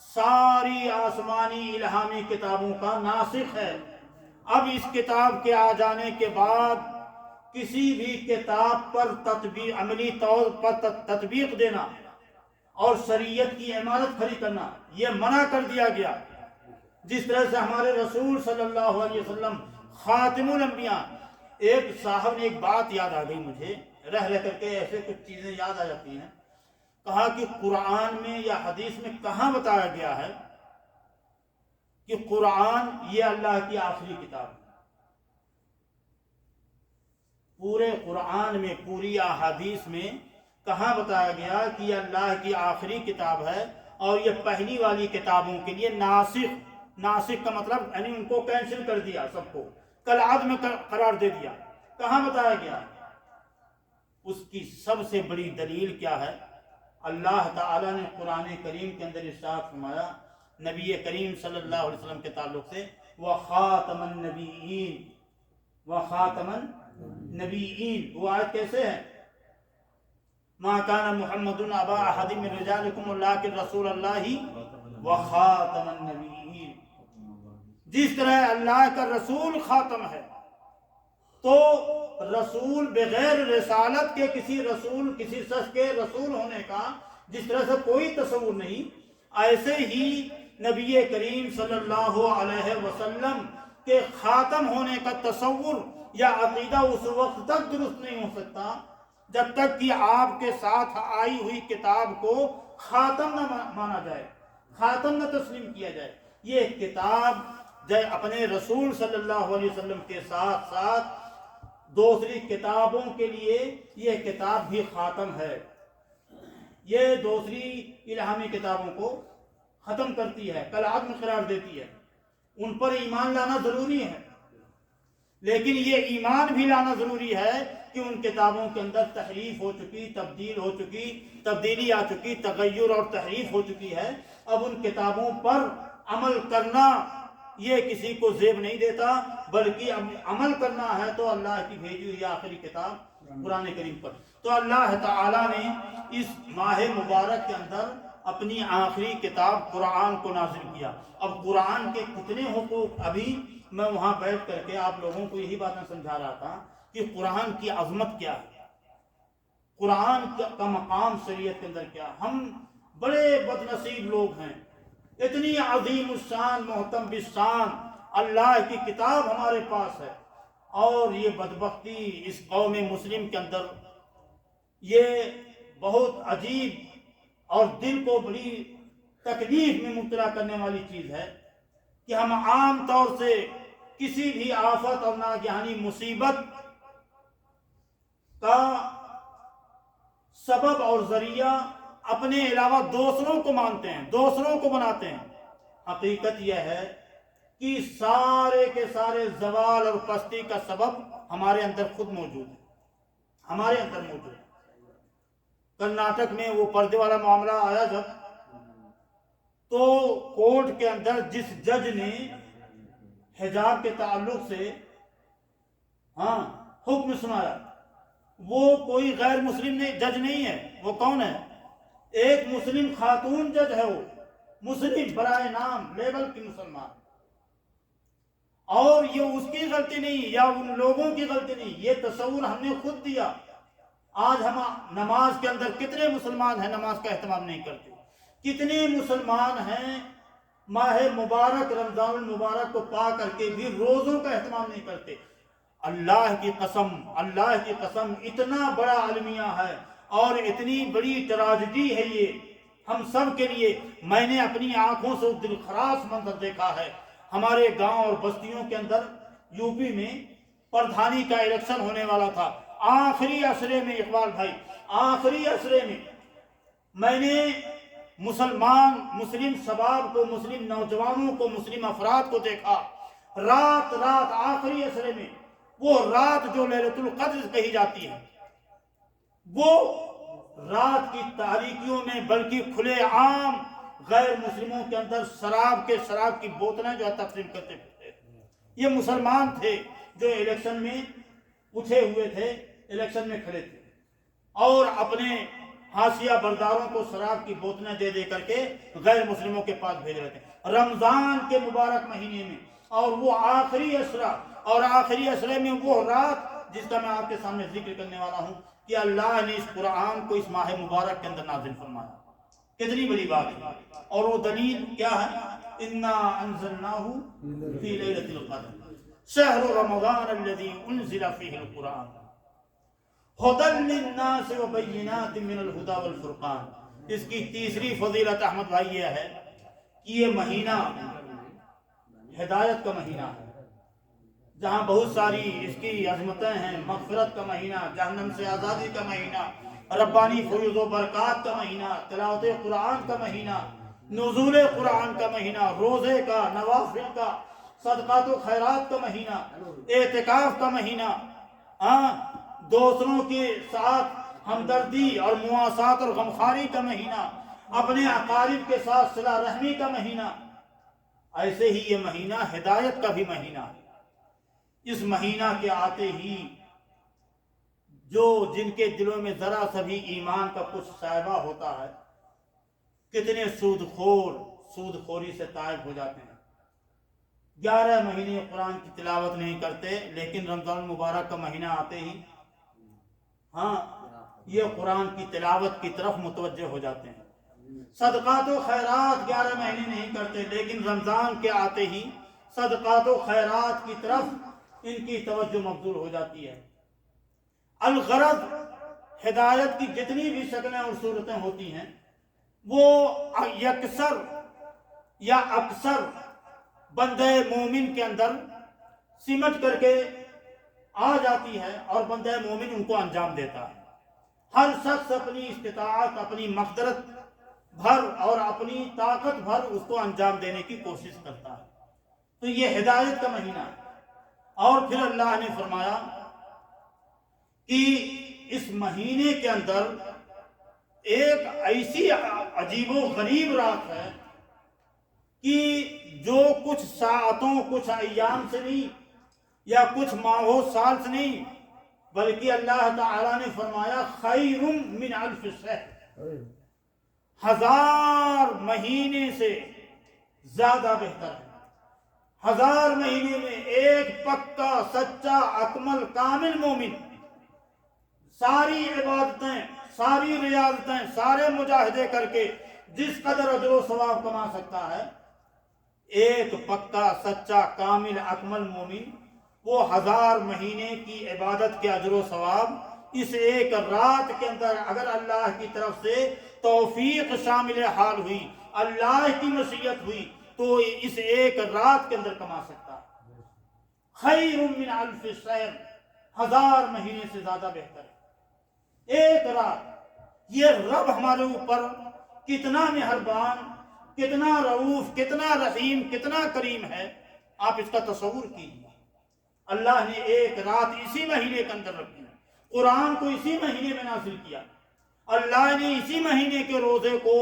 ساری آسمانی الہامی کتابوں کا ناسخ ہے۔ اب اس کتاب کے آ جانے کے بعد کسی بھی کتاب پر تطبیق، عملی طور پر تطبیق دینا اور شریعت کی عمارت کھڑی کرنا یہ منع کر دیا گیا۔ جس طرح سے ہمارے رسول صلی اللہ علیہ وسلم خاتم الانبیاء، ایک صاحب نے ایک بات یاد آ گئی مجھے، رہ کر کے ایسے کچھ چیزیں یاد آ جاتی ہیں۔ کہا کہ قرآن میں یا حدیث میں کہاں بتایا گیا ہے کہ قرآن یہ اللہ کی آخری کتاب ہے؟ پورے قرآن میں، پوری احادیث میں کہاں بتایا گیا کہ یہ اللہ کی آخری کتاب ہے اور یہ پہلی والی کتابوں کے لیے ناسخ کا مطلب یعنی ان کو کینسل کر دیا، سب کو کالعدم قرار دے دیا؟ کہاں بتایا گیا؟ اس کی سب سے بڑی دلیل کیا ہے؟ اللہ تعالیٰ نے قرآن کریم کے اندر ارشاد فرمایا نبی کریم صلی اللہ علیہ وسلم کے تعلق سے، وَخَاتَمَ النَّبِيِّينَ، وَخَاتَمَ النَّبِيِّينَ۔ وہ آیت کیسے ہے؟ مَا كَانَ مُحَمَّدٌ أَبَا أَحَدٍ مِّن رِجَالِكُمْ وَلَٰكِن رَّسُولَ اللَّهِ وَخَاتَمَ النَّبِيِّينَ۔ جس طرح اللہ کا رسول خاتم ہے، تو رسول بغیر رسالت کے کسی رسول، کسی شخص کے رسول ہونے کا جس طرح سے کوئی تصور نہیں، ایسے ہی نبی کریم صلی اللہ علیہ وسلم کے خاتم ہونے کا تصور یا عقیدہ اس وقت تک درست نہیں ہو سکتا جب تک کہ آپ کے ساتھ آئی ہوئی کتاب کو خاتم نہ مانا جائے، خاتم نہ تسلیم کیا جائے۔ یہ کتاب اپنے رسول صلی اللہ علیہ وسلم کے ساتھ ساتھ دوسری کتابوں کے لیے یہ کتاب بھی خاتم ہے۔ یہ دوسری الہامی کتابوں کو ختم کرتی ہے، کالعدم قرار دیتی ہے۔ ان پر ایمان لانا ضروری ہے، لیکن یہ ایمان بھی لانا ضروری ہے کہ ان کتابوں کے اندر تحریف ہو چکی، تبدیل ہو چکی، تبدیلی آ چکی، تغیر اور تحریف ہو چکی ہے۔ اب ان کتابوں پر عمل کرنا یہ کسی کو زیب نہیں دیتا، بلکہ عمل کرنا ہے تو اللہ کی بھیجی ہوئی آخری کتاب قرآن کریم پر۔ تو اللہ تعالیٰ نے اس ماہ مبارک کے اندر اپنی آخری کتاب قرآن کو نازل کیا۔ اب قرآن کے کتنے حقوق، ابھی میں وہاں بیٹھ کر کے آپ لوگوں کو یہی باتیں سمجھا رہا تھا کہ قرآن کی عظمت کیا ہے، قرآن کا مقام شریعت کے اندر کیا۔ ہم بڑے بد نصیب لوگ ہیں، اتنی عظیم الشان محتم بالشان اللہ کی کتاب ہمارے پاس ہے، اور یہ بدبختی اس قوم مسلم کے اندر یہ بہت عجیب اور دل کو بڑی تکلیف میں مبتلا کرنے والی چیز ہے کہ ہم عام طور سے کسی بھی آفت اور ناگہانی مصیبت کا سبب اور ذریعہ اپنے علاوہ دوسروں کو مانتے ہیں، دوسروں کو بناتے ہیں۔ حقیقت یہ ہے کہ سارے کے سارے زوال اور پستی کا سبب ہمارے اندر خود موجود ہے، ہمارے اندر موجود ہے۔ کرناٹک میں وہ پردے والا معاملہ آیا جب، تو کورٹ کے اندر جس جج نے حجاب کے تعلق سے حکم سنایا، وہ کوئی غیر مسلم جج نہیں ہے۔ وہ کون ہے؟ ایک مسلم خاتون جج ہے، وہ مسلم برائے نام لیبل کی مسلمان، اور یہ اس کی غلطی نہیں یا ان لوگوں کی غلطی نہیں، یہ تصور ہم نے خود دیا۔ آج ہم نماز کے اندر کتنے مسلمان ہیں نماز کا اہتمام نہیں کرتے، کتنے مسلمان ہیں ماہ مبارک رمضان المبارک کو پا کر کے بھی روزوں کا اہتمام نہیں کرتے۔ اللہ کی قسم، اللہ کی قسم، اتنا بڑا المیہ ہے اور اتنی بڑی ٹراجڈی ہے یہ ہم سب کے لیے۔ میں نے اپنی آنکھوں سے دل خراش منظر دیکھا ہے۔ ہمارے گاؤں اور بستیوں کے اندر یو پی میں پردھانی کا الیکشن ہونے والا تھا، آخری عشرے میں، اقبال بھائی، آخری عشرے میں نے مسلم شباب کو، مسلم نوجوانوں کو، مسلم افراد کو دیکھا، رات آخری عشرے میں، وہ رات جو لیلۃ القدر کہی جاتی ہے، وہ رات کی تاریکیوں میں بلکہ کھلے عام غیر مسلموں کے اندر شراب کی بوتلیں جو ہے تقسیم کرتے پھرتے۔ یہ مسلمان تھے جو الیکشن میں اٹھے ہوئے تھے، الیکشن میں کھڑے تھے اور اپنے حاشیہ برداروں کو شراب کی بوتلیں دے دے کر کے غیر مسلموں کے پاس بھیج رہے تھے رمضان کے مبارک مہینے میں، اور وہ آخری عشرہ، اور آخری عشرے میں وہ رات جس کا میں آپ کے سامنے ذکر کرنے والا ہوں کہ اللہ نے اس قرآن کو اس ماہ مبارک کے اندر نازل فرمایا۔ کتنی بڑی بات ہے، اور وہ دلیل کیا ہے؟ انا انزلناہ فی لیلۃ القدر شہر رمضان الذی انزل فیہ القرآن ھدی للناس وبینات من الہدی والفرقان۔ اس کی تیسری فضیلت احمد بھائی یہ ہے کہ یہ مہینہ ہدایت کا مہینہ ہے، جہاں بہت ساری اس کی عظمتیں ہیں، مغفرت کا مہینہ، جہنم سے آزادی کا مہینہ، ربانی فیوض و برکات کا مہینہ، تلاوت قرآن کا مہینہ، نزول قرآن کا مہینہ، روزے کا، نوافل کا، صدقات و خیرات کا مہینہ، اعتکاف کا مہینہ، دوسروں کے ساتھ ہمدردی اور مواسات اور غمخواری کا مہینہ، اپنے اقارب کے ساتھ صلہ رحمی کا مہینہ۔ ایسے ہی یہ مہینہ ہدایت کا بھی مہینہ ہے۔ اس مہینہ کے آتے ہی جن کے دلوں میں ذرا سا بھی ایمان کا کچھ شائبہ ہوتا ہے، کتنے سود خوری سے تائب ہو جاتے ہیں۔ 11 مہینے قرآن کی تلاوت نہیں کرتے، لیکن رمضان المبارک کا مہینہ آتے ہی یہ قرآن کی تلاوت کی طرف متوجہ ہو جاتے ہیں۔ صدقات و خیرات 11 مہینے نہیں کرتے، لیکن رمضان کے آتے ہی صدقات و خیرات کی طرف ان کی توجہ مبذول ہو جاتی ہے۔ الغرض ہدایت کی جتنی بھی شکلیں اور صورتیں ہوتی ہیں وہ یکسر یا اکثر بندہ مومن کے اندر سمٹ کر کے آ جاتی ہے، اور بندہ مومن ان کو انجام دیتا ہے۔ ہر شخص اپنی استطاعت، اپنی مقدرت بھر اور اپنی طاقت بھر اس کو انجام دینے کی کوشش کرتا ہے۔ تو یہ ہدایت کا مہینہ ہے۔ اور پھر اللہ نے فرمایا کہ اس مہینے کے اندر ایک ایسی عجیب و غریب رات ہے کہ جو کچھ ساعتوں، کچھ ایام سے نہیں، یا کچھ ماہوں سال سے نہیں، بلکہ اللہ تعالیٰ نے فرمایا خیر من الف شہر، 1000 مہینے سے زیادہ بہتر ہے۔ 1000 مہینے میں ایک پکا، سچا، اکمل، کامل مومن ساری عبادتیں، ساری ریاضتیں، سارے مجاہدے کر کے جس قدر اجر و ثواب کما سکتا ہے، ایک پکا، سچا، کامل، اکمل مومن وہ 1000 مہینے کی عبادت کے اجر و ثواب اس ایک رات کے اندر، اگر اللہ کی طرف سے توفیق شامل حال ہوئی، اللہ کی مشیت ہوئی، تو اس ایک رات کے اندر کما سکتا ہے۔ خیر من الف شہر، 1000 مہینے سے زیادہ بہتر ہے ایک رات۔ یہ رب ہمارے اوپر کتنا مہربان، کتنا رؤوف، کتنا رحیم، کتنا کریم ہے، آپ اس کا تصور کیجیے۔ اللہ نے ایک رات اسی مہینے کے اندر رکھی، قرآن کو اسی مہینے میں نازل کیا، اللہ نے اسی مہینے کے روزے کو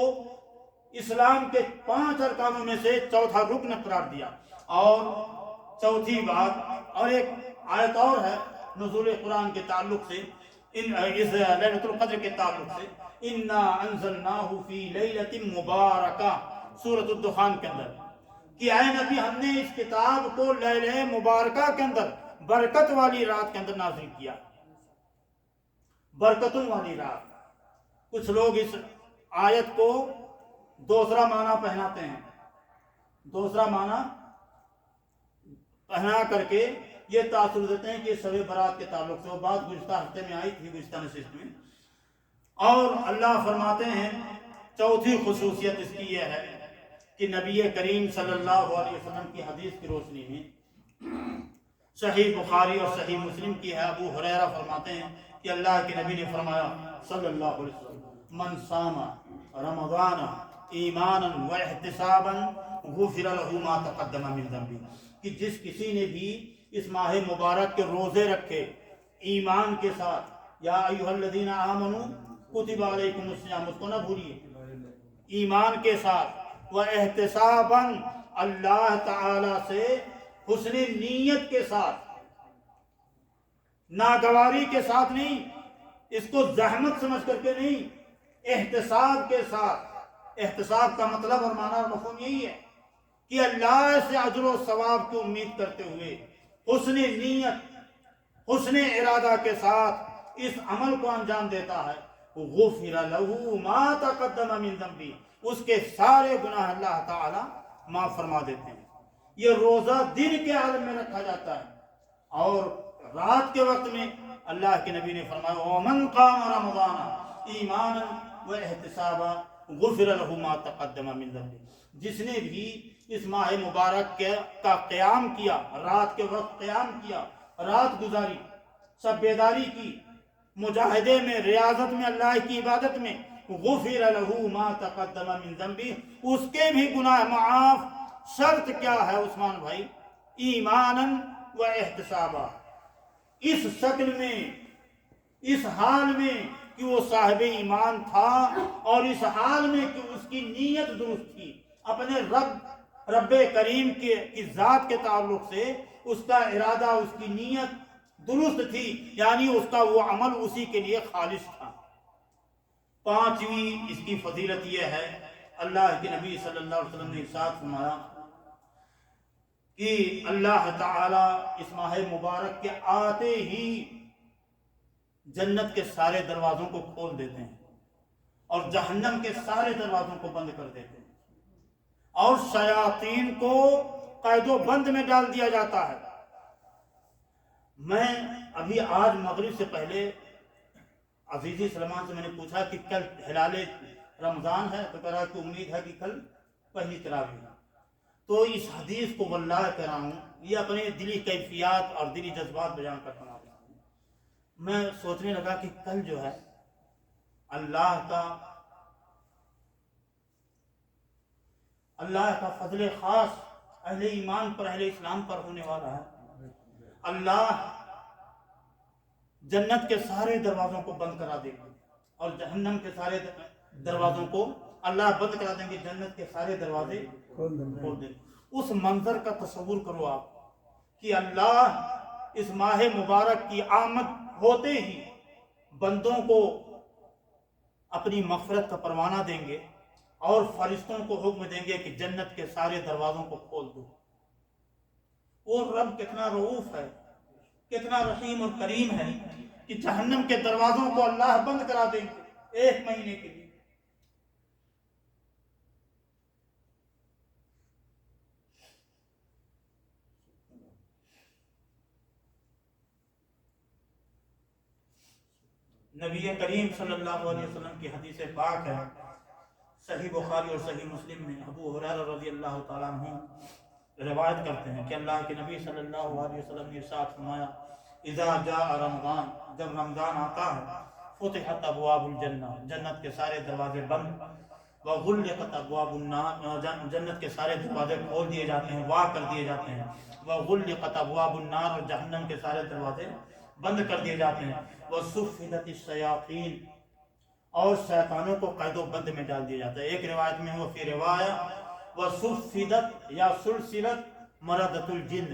اسلام کے 5 ارکانوں میں سے چوتھا رکن قرار دیا۔ اور چوتھی بات، اور ایک آیت اور ہے نزول قرآن کے تعلق سے، اس لیلۃ القدر کے تعلق سے، انا انزلناہ فی لیلۃ مبارکہ، سورۃ الدخان کے اندر، کہ اے نبی ہم نے اس کتاب کو لیلہ مبارکہ کے اندر، برکت والی رات کے اندر نازل کیا۔ برکتوں والی رات۔ کچھ لوگ اس آیت کو دوسرا معنی پہناتے ہیں، دوسرا معنی پہنا کر کے یہ تاثر دیتے ہیں کہ شب برات کے تعلق سے، وہ بات گزشتہ ہفتے میں آئی تھی، گزشتہ نشست میں۔ اور اللہ فرماتے ہیں چوتھی خصوصیت اس کی یہ ہے کہ نبی کریم صلی اللہ علیہ وسلم کی حدیث کی روشنی میں، صحیح بخاری اور صحیح مسلم کی ہے، ابو ہریرہ فرماتے ہیں کہ اللہ کے نبی نے فرمایا صلی اللہ علیہ وسلم، من صام رمضان ایمانا و احتسابا غفر له ما تقدم من ذنبه، کہ جس کسی نے بھی اس ماہ مبارک کے روزے رکھے ایمان کے ساتھ، یا ایھا الذین آمنوا کتب علیکم الصیام، اس کو نہ بھولیے، ایمان کے ساتھ، و احتسابا، اللہ تعالی سے حسن نیت کے ساتھ، ناگواری کے ساتھ نہیں، اس کو زحمت سمجھ کر کے نہیں، احتساب کے ساتھ، احتساب کا مطلب اور معنی اور مفہوم یہی ہے کہ اللہ سے اجر و ثواب کی امید کرتے ہوئے حسن نیت، حسن ارادہ کے ساتھ اس عمل کو انجام دیتا ہے، غفر لہ ما تقدم من ذنبہ، اس کے سارے گناہ اللہ تعالی معاف فرما دیتے ہیں۔ یہ روزہ دن کے عالم میں رکھا جاتا ہے، اور رات کے وقت میں اللہ کے نبی نے فرمایا وَمَنْ قَامَ رَمَضَانَ ایمانا وَاحْتِسَابًا غُفِرَ لَهُ مَا تَقَدَّمَ مِنْ ذَنبِهِ، جس نے بھی اس ماہ مبارک کا قیام کیا، رات کے وقت قیام کیا، رات گزاری، سب بیداری کی، مجاہدے میں، ریاضت میں، اللہ کی عبادت میں، غُفِرَ لَهُ مَا تَقَدَّمَ مِنْ ذَنبِهِ، اس کے بھی گناہ معاف۔ شرط کیا ہے عثمان بھائی؟ ایماناً و احتسابا، اس شکل میں، اس حال میں کہ وہ صاحب ایمان تھا، اور اس حال میں کہ اس کی نیت درست تھی، اپنے رب کریم کی ذات کے تعلق سے اس کا ارادہ، اس کی نیت درست تھی، یعنی اس کا وہ عمل اسی کے لیے خالص تھا۔ پانچویں اس کی فضیلت یہ ہے، اللہ کے نبی صلی اللہ علیہ وسلم نے ارشاد فرمایا کہ اللہ تعالی اس ماہ مبارک کے آتے ہی جنت کے سارے دروازوں کو کھول دیتے ہیں اور جہنم کے سارے دروازوں کو بند کر دیتے ہیں، اور شیاطین کو قید و بند میں ڈال دیا جاتا ہے۔ میں ابھی آج مغرب سے پہلے عزیزی سلمان سے میں نے پوچھا کہ کل ہلال رمضان ہے، تو کہہ رہا کہ امید ہے کہ کل پہلی تراویح ہے۔ تو اس حدیث کو واللہ کہہ رہا ہوں، یہ اپنے دلی کیفیات اور دلی جذبات بیان کرتا ہوں۔ میں سوچنے لگا کہ کل جو ہے اللہ کا فضل خاص اہل ایمان پر، اہل اسلام پر ہونے والا ہے۔ اللہ جنت کے سارے دروازوں کو بند کرا دیں گے، اور جہنم کے سارے دروازوں کو اللہ بند کرا دیں گے، جنت کے سارے دروازے کھول دیں گے۔ اس منظر کا تصور کرو آپ کہ اللہ اس ماہ مبارک کی آمد ہوتے ہی بندوں کو اپنی مغفرت کا پروانہ دیں گے، اور فرشتوں کو حکم دیں گے کہ جنت کے سارے دروازوں کو کھول دو۔ وہ رب کتنا رؤوف ہے، کتنا رحیم اور کریم ہے کہ جہنم کے دروازوں کو اللہ بند کرا دیں گے 1 مہینے کے لیے۔ نبی کریم صلی اللہ علیہ وسلم کی حدیث پاک ہے، صحیح بخاری اور صحیح مسلم میں، ابو ہریرہ رضی اللہ تعالیٰ عنہ روایت کرتے ہیں کہ اللہ کے نبی صلی اللہ علیہ وسلم نے ارشاد فرمایا اذا جاء رمضان، جب رمضان آتا ہے، فتحت ابواب الجنہ، جنت کے سارے دروازے بند، وغلقت ابواب النار، جنت کے سارے دروازے کھول دیے جاتے ہیں، واہ کر دیے جاتے ہیں، وغلقت ابواب النار، اور جہنم کے سارے دروازے بند کر دیے جاتے ہیں، وصفدت الشیاطین، اور شیطانوں کو قید و بند میں ڈال دیا جاتا ہے۔ ایک روایت میں وہ فی روایت وصفدت یا سلسلت مردۃ الجن،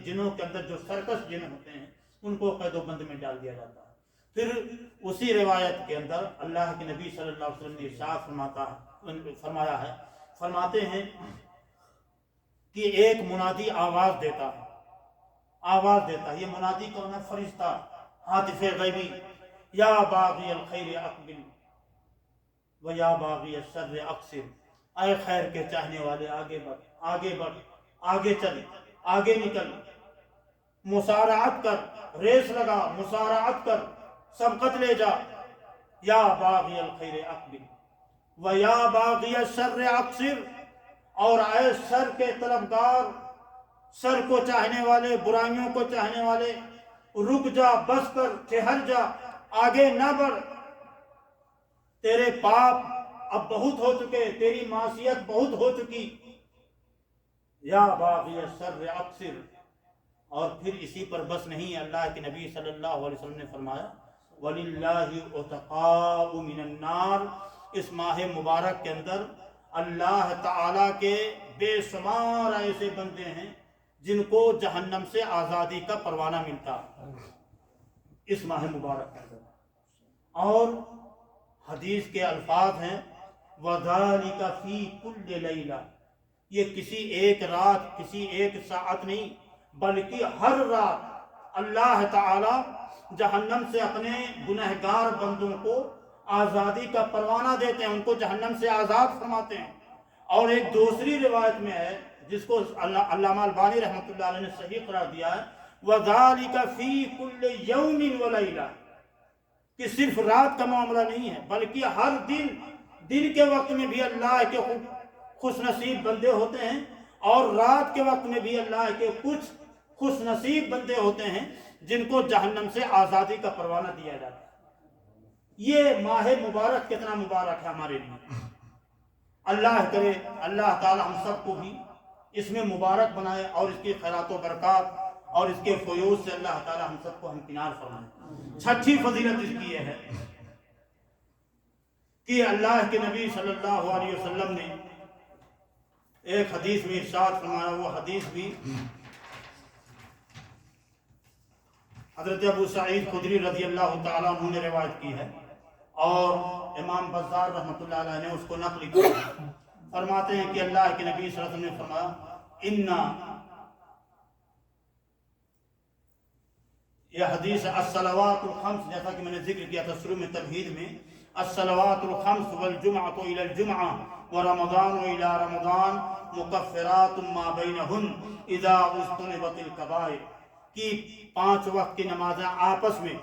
جنوں کے اندر جو سرکش جن ہوتے ہیں ان کو قید و بند میں ڈال دیا جاتا ہے۔ پھر اسی روایت کے اندر اللہ کے نبی صلی اللہ علیہ وسلم نے ارشاد فرمایا ہے، فرماتے ہیں کہ ایک منادی آواز دیتا ہے، یہ منادی کون ہے؟ فرشتہ، ہاتف غیبی، یا باغی الخیر اقبل و یا باغی الشر اقصر، اے خیر کے چاہنے والے آگے بڑھ، آگے بڑھ، آگے چل، آگے نکل، مسارعت کر، ریس لگا، مسارعت کر، سبقت لے جا، یا باغی الخیر اقبل و یا باغی الشر اقصر، اور اے شر کے طلبگار، شر کو چاہنے والے، برائیوں کو چاہنے والے، رک جا، بس کر، ٹھہر جا، آگے نہ بڑھ، تیرے پاپ اب بہت ہو چکے، تیری معصیت بہت ہو چکی، یا باغی الشر اقصر۔ اور پھر اسی پر بس نہیں، اللہ کے نبی صلی اللہ علیہ وسلم نے فرمایا وَلِلَّهِ عُتَقَاءُ مِنَ النَّارِ، اس ماہ مبارک کے اندر اللہ تعالیٰ کے بے شمار ایسے بندے ہیں جن کو جہنم سے آزادی کا پروانہ ملتا اس ماہ مبارک کے اندر، اور حدیث کے الفاظ ہیں وَذَلِكَ فِي كُلِّ لَيْلَةٍ، یہ کسی ایک رات، کسی ایک ساعت نہیں، بلکہ ہر رات اللہ تعالی جہنم سے اپنے گنہگار بندوں کو آزادی کا پروانہ دیتے ہیں، ان کو جہنم سے آزاد فرماتے ہیں۔ اور ایک دوسری روایت میں ہے جس کو علامہ البانی رحمۃ اللہ علیہ نے صحیح قرار دیا ہے وَذَلِكَ فِي كُلِّ يَوْمٍ وَلَيْلَةٍ، کہ صرف رات کا معاملہ نہیں ہے بلکہ ہر دن کے وقت میں بھی اللہ کے خوش نصیب بندے ہوتے ہیں، اور رات کے وقت میں بھی اللہ کے کچھ خوش نصیب بندے ہوتے ہیں جن کو جہنم سے آزادی کا پروانہ دیا جاتا ہے۔ یہ ماہ مبارک کتنا مبارک ہے ہمارے لیے، اللہ کرے اللہ تعالی ہم سب کو بھی اس میں مبارک بنائے، اور اس کی خیرات و برکات اور اس کے فیوز سے اللہ تعالی ہم سب کو ہمکنار فرمائے۔ چھٹی فضیلت اس کی یہ ہے کہ اللہ کے نبی صلی اللہ علیہ وسلم نے ایک حدیث میں ارشاد فرمایا، وہ حدیث بھی حضرت ابو سعید خدری رضی اللہ تعالیٰ عنہ نے روایت کی ہے، اور امام بزار رحمۃ اللہ علیہ نے اس کو نقل کیا۔ فرماتے ہیں کہ اللہ کے نبی صلی اللہ علیہ وسلم نے فرمایا یہ حدیث الصلوات الخمس، جیسا کہ میں نے ذکر کیا تھا شروع میں تمہید میں، الصلوات الخمس والجمعۃ الى الجمعہ ورمضان الى رمضان مکفرات ما بینہن اذا اجتنبت الکبائر، کہ 5 وقت کی نمازیں آپس میں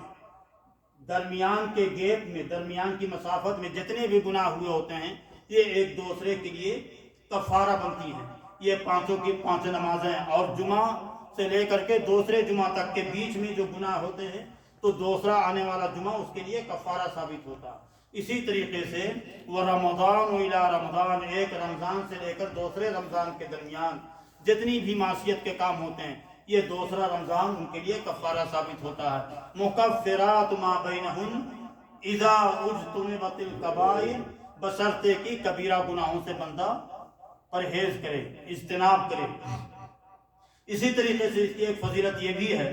درمیان کے گیپ میں، درمیان کی مسافت میں جتنے بھی گناہ ہوئے ہوتے ہیں یہ ایک دوسرے کے لیے کفارہ بنتی ہیں۔ یہ 5 کی 5 نمازیں، اور جمعہ سے لے کر کے دوسرے جمعہ تک کے بیچ میں جو گناہ ہوتے ہیں تو دوسرا آنے والا جمعہ اس کے لیے کفارہ ثابت ہوتا۔ اسی طریقے سے وہ رمضان الى رمضان، ایک رمضان سے لے کر دوسرے رمضان کے درمیان جتنی بھی معصیت کے کام ہوتے ہیں یہ دوسرا رمضان ان کے لیے کفارہ ثابت ہوتا ہے۔ مکفرات ما بینہن اذا اجتنبت الکبائر، بشرطے کی کبیرہ گناہوں سے بندہ پرہیز کرے، اجتناب کرے۔ اسی طریقے سے اس کی ایک فضیلت یہ بھی ہے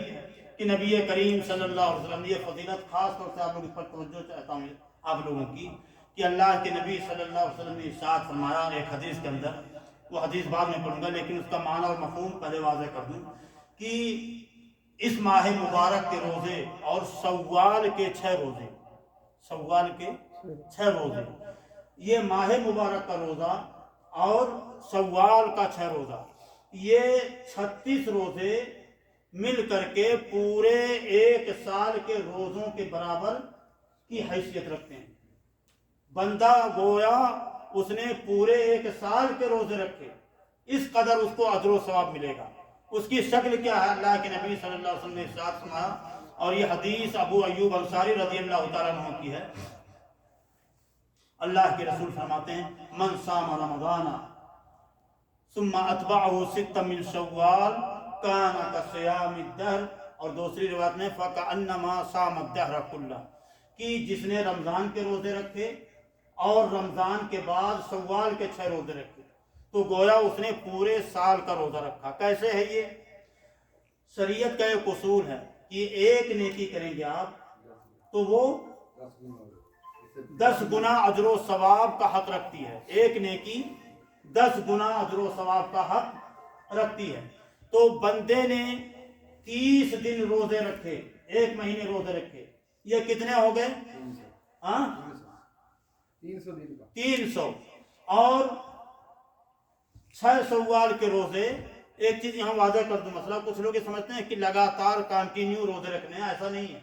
کہ نبی کریم صلی اللہ علیہ وسلم نے یہ فضیلت خاص طور سے آپ لوگوں پر توجہ چاہتا ہوں آپ لوگوں کی، کہ اللہ کے نبی صلی اللہ علیہ وسلم نے ارشاد فرمایا ایک حدیث کے اندر، وہ حدیث بعد میں پڑھوں گا لیکن اس کا معنی اور مفہوم پہلے واضح کر دوں، کہ اس ماہ مبارک کے روزے اور سوال کے 6 روزے، سوال کے 6 روزے، یہ ماہ مبارک کا روزہ اور سوال کا 6 روزہ، یہ 36 روزے مل کر کے پورے 1 سال کے روزوں کے برابر کی حیثیت رکھتے ہیں۔ بندہ گویا اس نے پورے 1 سال کے روزے رکھے، اس قدر اس کو اجر و ثواب ملے گا۔ اس کی شکل کیا ہے؟ اللہ کے نبی صلی اللہ علیہ وسلم نے ارشاد فرمایا، اور یہ حدیث ابو ایوب انصاری رضی اللہ تعالیٰ عنہ کی ہے، اللہ کے رسول فرماتے ہیں من صام رمضان ثم اتبعہ 6 من شوال کان کصیام الدہر، اور دوسری روایت میں فکأنما صام الدہر کلہ، کہ جس نے رمضان کے روزے رکھے اور رمضان کے بعد شوال کے 6 روزے رکھے تو گویا اس نے پورے سال کا روزہ رکھا۔ کیسے ہے یہ؟ شریعت کا ایک اصول ہے کہ ایک نیکی کریں گے آپ تو وہ 10 گنا اجر و ثواب کا حق رکھتی ہے، ایک نیکی 10 گنا اجر و ثواب کا حق رکھتی ہے۔ تو بندے نے 30 دن روزے رکھے، 1 مہینے روزے رکھے، یہ کتنے ہو گئے؟ 300، اور 6 شوال کے روزے۔ ایک چیز یہاں واضح کر دوں، مسئلہ کچھ لوگ یہ سمجھتے ہیں کہ لگاتار کنٹینیو روزے رکھنے ہیں، ایسا نہیں ہے۔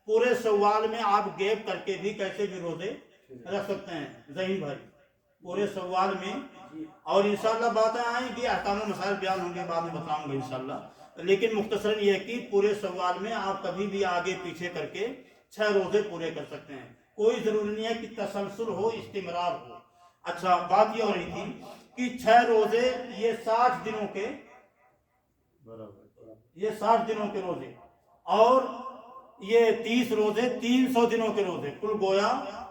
پورے شوال میں آپ گیپ کر کے بھی کیسے بھی روزے رکھ سکتے ہیں ذہین بھائی، پورے شوال میں۔ اور انشاءاللہ باتیں آئیں گی، احکام و مسائل بیان ہوں گے، بعد میں بتاؤں گا انشاءاللہ، لیکن مختصراً یہ کہ پورے شوال میں آپ کبھی بھی آگے پیچھے کر کے 6 روزے پورے کر سکتے ہیں، کوئی ضروری نہیں ہے کہ تسلسل ہو، استمرار ہو۔ اچھا، بات یہ ہو رہی تھی کہ 6 روزے یہ 60 دنوں کے، یہ 60 دنوں کے روزے، اور یہ 30 روزے 300 دنوں کے روزے، کل گویا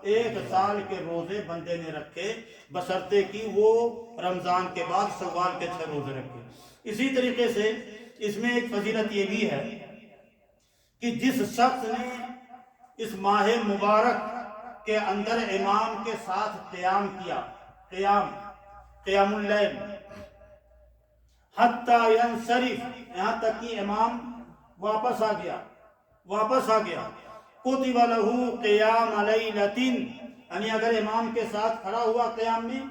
1 سال کے روزے بندے نے رکھے، بشرطے کہ وہ رمضان کے بعد شوال کے 6 روزے رکھے۔ اسی طریقے سے اس میں ایک فضیلت یہ بھی ہے کہ جس شخص نے اس ماہ مبارک کے اندر امام کے ساتھ قیام کیا، قیام اللیل، حتی ینصرف، یہاں تک کہ امام واپس آ گیا، کتب لہ قیام لیلۃ، یعنی اگر امام کے ساتھ کھڑا ہوا قیام میں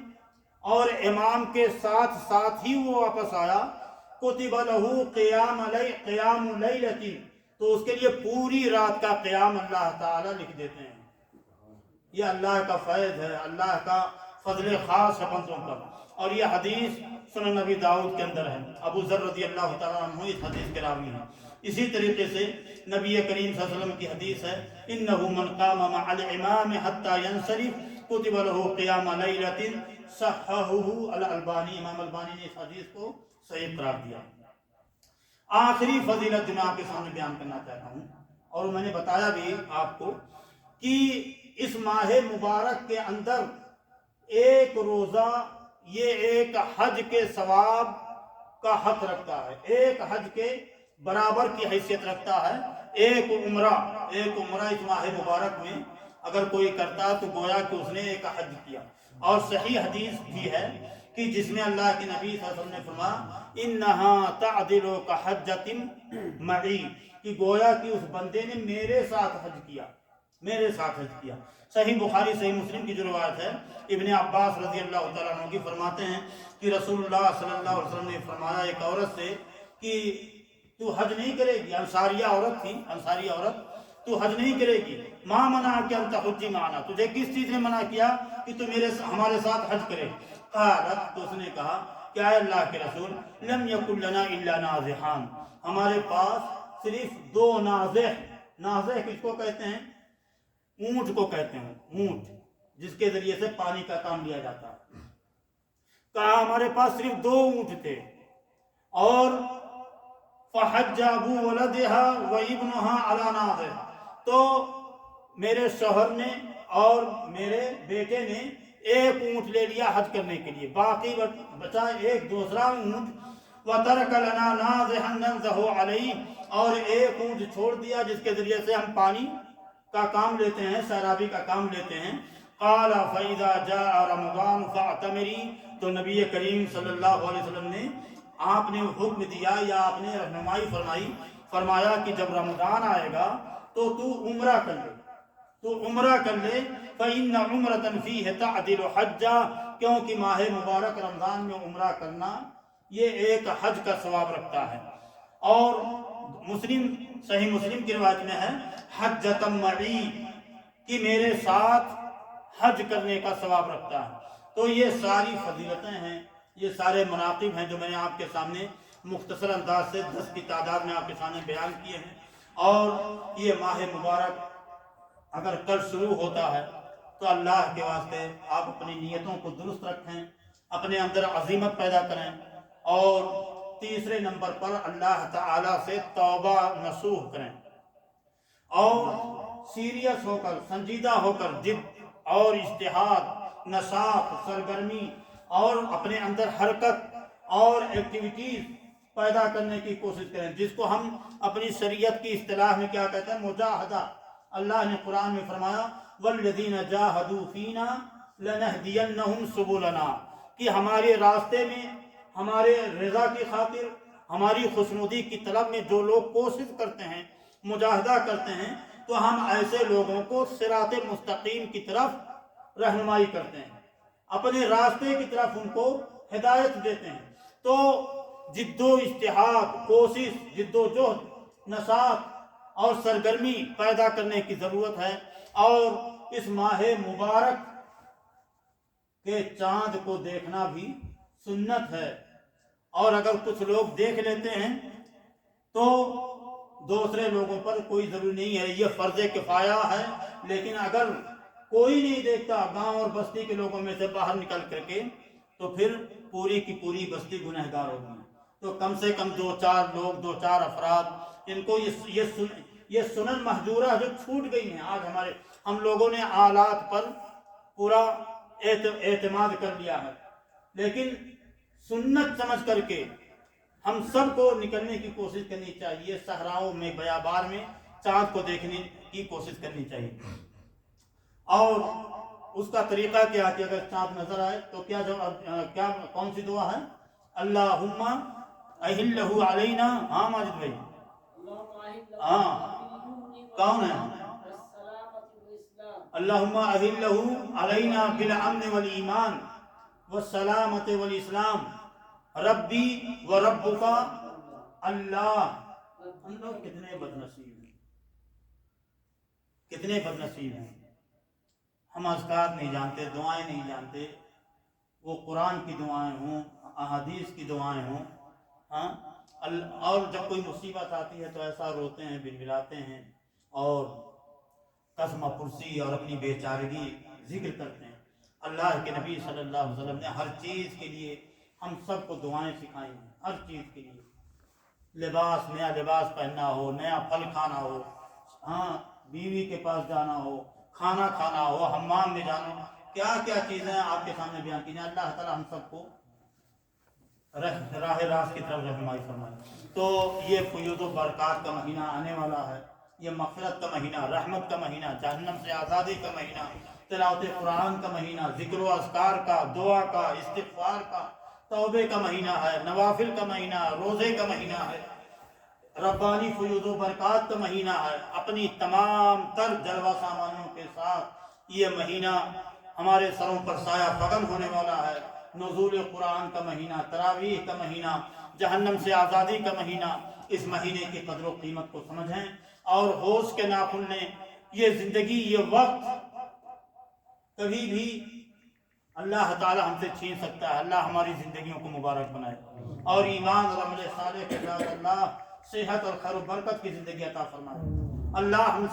اور امام کے ساتھ ہی وہ واپس آیا، کتب لہ قیام لیلۃ، تو اس کے لیے پوری رات کا قیام اللہ تعالیٰ لکھ دیتے ہیں۔ یہ اللہ کا فیض ہے، اللہ کا فضل خاص ہے بندوں پر۔ اور یہ حدیث سنن نبی داؤد کے اندر ہے، ابو ذر رضی اللہ تعالیٰ عنہ اس حدیث کے راوی ہیں۔ اسی طریقے سے نبی کریم صلی اللہ علیہ وسلم کی حدیث ہے، انہ من قام مع الامام حتی ینصرف کتب لہ قیام لیلۃ، صححہ الالبانی، امام البانی نے اس حدیث کو صحیح قرار دیا۔ آخری فضیلت جو میں آپ کے سامنے بیان کرنا چاہتا ہوں، اور میں نے بتایا بھی آپ کو کہ اس ماہ مبارک کے اندر ایک روزہ یہ ایک حج کے ثواب کا حق رکھتا ہے، ایک حج کے برابر کی حیثیت رکھتا ہے۔ ایک عمرہ اس ماہ مبارک میں اگر کوئی کرتا تو گویا کہ اس نے ایک حج کیا۔ اور صحیح حدیث بھی ہے کہ جس میں اللہ کے نبی صلی اللہ علیہ وسلم نے فرمایا انہا تعدل کحجۃ معی، کہ گویا کہ اس بندے نے میرے ساتھ حج کیا۔ صحیح بخاری صحیح مسلم کی جو روایت ہے، ابن عباس رضی اللہ تعالیٰ عنہ کی فرماتے ہیں کہ رسول اللہ صلی اللہ علیہ وسلم نے فرمایا ایک عورت سے کہ تو حج نہیں کرے گی، انصاریہ عورت، تو حج نہیں کرے گی، ما منعک ان تحجی معنا، تجھے کس چیز نے منع کیا کہ تو ہمارے ساتھ حج کرے؟ قالت، تو اس نے کہا کہ اے اللہ کے رسول، لم یکن لنا الا نازحان، ہمارے پاس صرف دو نازح کس کو کہتے ہیں؟ اونٹ کو کہتے ہیں، اونٹ جس کے ذریعے سے پانی کا کام لیا جاتا ہے۔ کہا ہمارے پاس صرف دو اونٹ تھے، اور فحج ابو ولدها وابنها على ناظر، تو میرے شوہر نے اور میرے بیٹے نے ایک اونٹ لے لیا حج کرنے کے لیے، باقی بچا ایک دوسرا اونٹ، وَتَرَكَ لَنَا نَاضِحًا نَنْزَهُ عَلَيْهِ، اور ایک اونٹ چھوڑ دیا جس کے ذریعے سے ہم پانی کا کام لیتے ہیں، سیرابی کا کام لیتے ہیں۔ قَالَ فَإِذَا جَاءَ رَمَضَانُ فَاعْتَمِرِي، تو نبی کریم صلی اللہ علیہ وسلم نے آپ نے حکم دیا یا آپ نے رہنمائی فرمایا کہ جب رمضان آئے گا تو عمرہ کر لے، فَإِنَّ عُمْرَةً فِيهِ تَعْدِلُ حَجًّا، کیونکہ ماہ مبارک رمضان میں عمرہ کرنا یہ ایک حج کا ثواب رکھتا ہے۔ اور صحیح مسلم کی روایت میں ہے حجۃ معی، کہ میرے ساتھ حج کرنے کا ثواب رکھتا ہے۔ تو یہ ساری فضیلتیں ہیں، یہ سارے مناقب ہیں جو میں نے آپ کے سامنے مختصر انداز سے 10 کی تعداد میں آپ کے سامنے بیان کیے ہیں۔ اور یہ ماہ مبارک اگر کل شروع ہوتا ہے تو اللہ کے واسطے آپ اپنی نیتوں کو درست رکھیں، اپنے اندر عزیمت پیدا کریں، اور تیسرے نمبر پر اللہ تعالیٰ سے توبہ نصوح کریں، اور سیریس ہو کر، سنجیدہ ہو کر جد اور اجتہاد، نشاط، سرگرمی اور اپنے اندر حرکت اور ایکٹیویٹیز پیدا کرنے کی کوشش کریں، جس کو ہم اپنی شریعت کی اصطلاح میں کیا کہتے ہیں؟ مجاہدہ۔ اللہ نے قرآن میں فرمایا وَالَّذِينَ جَاهَدُوا فِينَا لَنَهْدِيَنَّهُمْ سُبُلَنَا، کہ ہمارے راستے میں، ہمارے رضا کی خاطر، ہماری خوشنودی کی طلب میں جو لوگ کوشش کرتے ہیں، مجاہدہ کرتے ہیں، تو ہم ایسے لوگوں کو صراط مستقیم کی طرف رہنمائی کرتے ہیں، اپنے راستے کی طرف ان کو ہدایت دیتے ہیں۔ تو جد و اجتہاد، کوشش، جد و جہد، نشاط اور سرگرمی پیدا کرنے کی ضرورت ہے۔ اور اس ماہ مبارک کے چاند کو دیکھنا بھی سنت ہے، اور اگر کچھ لوگ دیکھ لیتے ہیں تو دوسرے لوگوں پر کوئی ضروری نہیں ہے، یہ فرض کفایہ ہے۔ لیکن اگر کوئی نہیں دیکھتا گاؤں اور بستی کے لوگوں میں سے باہر نکل کر کے، تو پھر پوری کی پوری بستی گنہگار ہوگی۔ تو کم سے کم 2-4 لوگ، 2-4 افراد، ان کو یہ سنن محجورہ جو چھوٹ گئی ہیں، آج ہم لوگوں نے آلات پر پورا اعتماد کر لیا ہے، لیکن سنت سمجھ کر کے ہم سب کو نکلنے کی کوشش کرنی چاہیے، صحراؤں میں، بیابان میں چاند کو دیکھنے کی کوشش کرنی چاہیے۔ اور اس کا طریقہ کیا کہ اگر چاند نظر آئے تو کیا کون سی دعا ہے؟ اللہم اہلہ علینا، ہاں ماجد بھائی، ہاں کون ہے؟ اللہم اہلہ علینا بالامن والایمان والسلامت والاسلام ربی و ربکا اللہ۔ ہم لوگ کتنے بدنصیب ہیں، کتنے بدنصیب ہیں، ہم اذکار نہیں جانتے، دعائیں نہیں جانتے، وہ قرآن کی دعائیں ہوں، احادیث کی دعائیں ہوں، ہاں، اور جب کوئی مصیبت آتی ہے تو ایسا روتے ہیں، بلبلاتے ہیں اور قسم پرسی اور اپنی بے چارگی ذکر کرتے ہیں۔ اللہ کے نبی صلی اللہ علیہ وسلم نے ہر چیز کے لیے ہم سب کو دعائیں سکھائی ہیں، ہر چیز کے لیے، لباس، نیا لباس پہننا ہو، نیا پھل کھانا ہو، ہاں، بیوی کے پاس جانا ہو، کھانا کھانا ہو، حمام میں جانا ہو، کیا کیا چیزیں آپ کے سامنے بیان کی جائیں۔ اللہ تعالی ہم سب کو راہ راست کی طرف رہنمائی فرمائے۔ تو یہ فیوض و برکات کا مہینہ آنے والا ہے، یہ مغفرت کا مہینہ، رحمت کا مہینہ، جہنم سے آزادی کا مہینہ، تلاوت قرآن کا مہینہ، ذکر و اذکار کا، دعا کا، استغفار کا، توبے کا مہینہ ہے، نوافل کا مہینہ، روزے کا مہینہ ہے، ربانی فیوض و برکات کا مہینہ ہے۔ اپنی تمام تر جلوہ سامانیوں کے ساتھ یہ مہینہ ہمارے سروں پر سایہ فگن ہونے والا ہے۔ نزول قرآن کا مہینہ، تراویح کا مہینہ، جہنم سے آزادی کا مہینہ، اس مہینے کی قدر و قیمت کو سمجھیں اور ہوش کے ناخن لیں۔ یہ زندگی، یہ وقت کبھی بھی اللہ تعالی ہم سے چھین سکتا ہے۔ اللہ ہماری زندگیوں کو مبارک بنائے اور ایمان اور عمل صالح کے ساتھ اللہ صحت اور خیر و برکت کی زندگی عطا فرمائے۔ اللہ ہم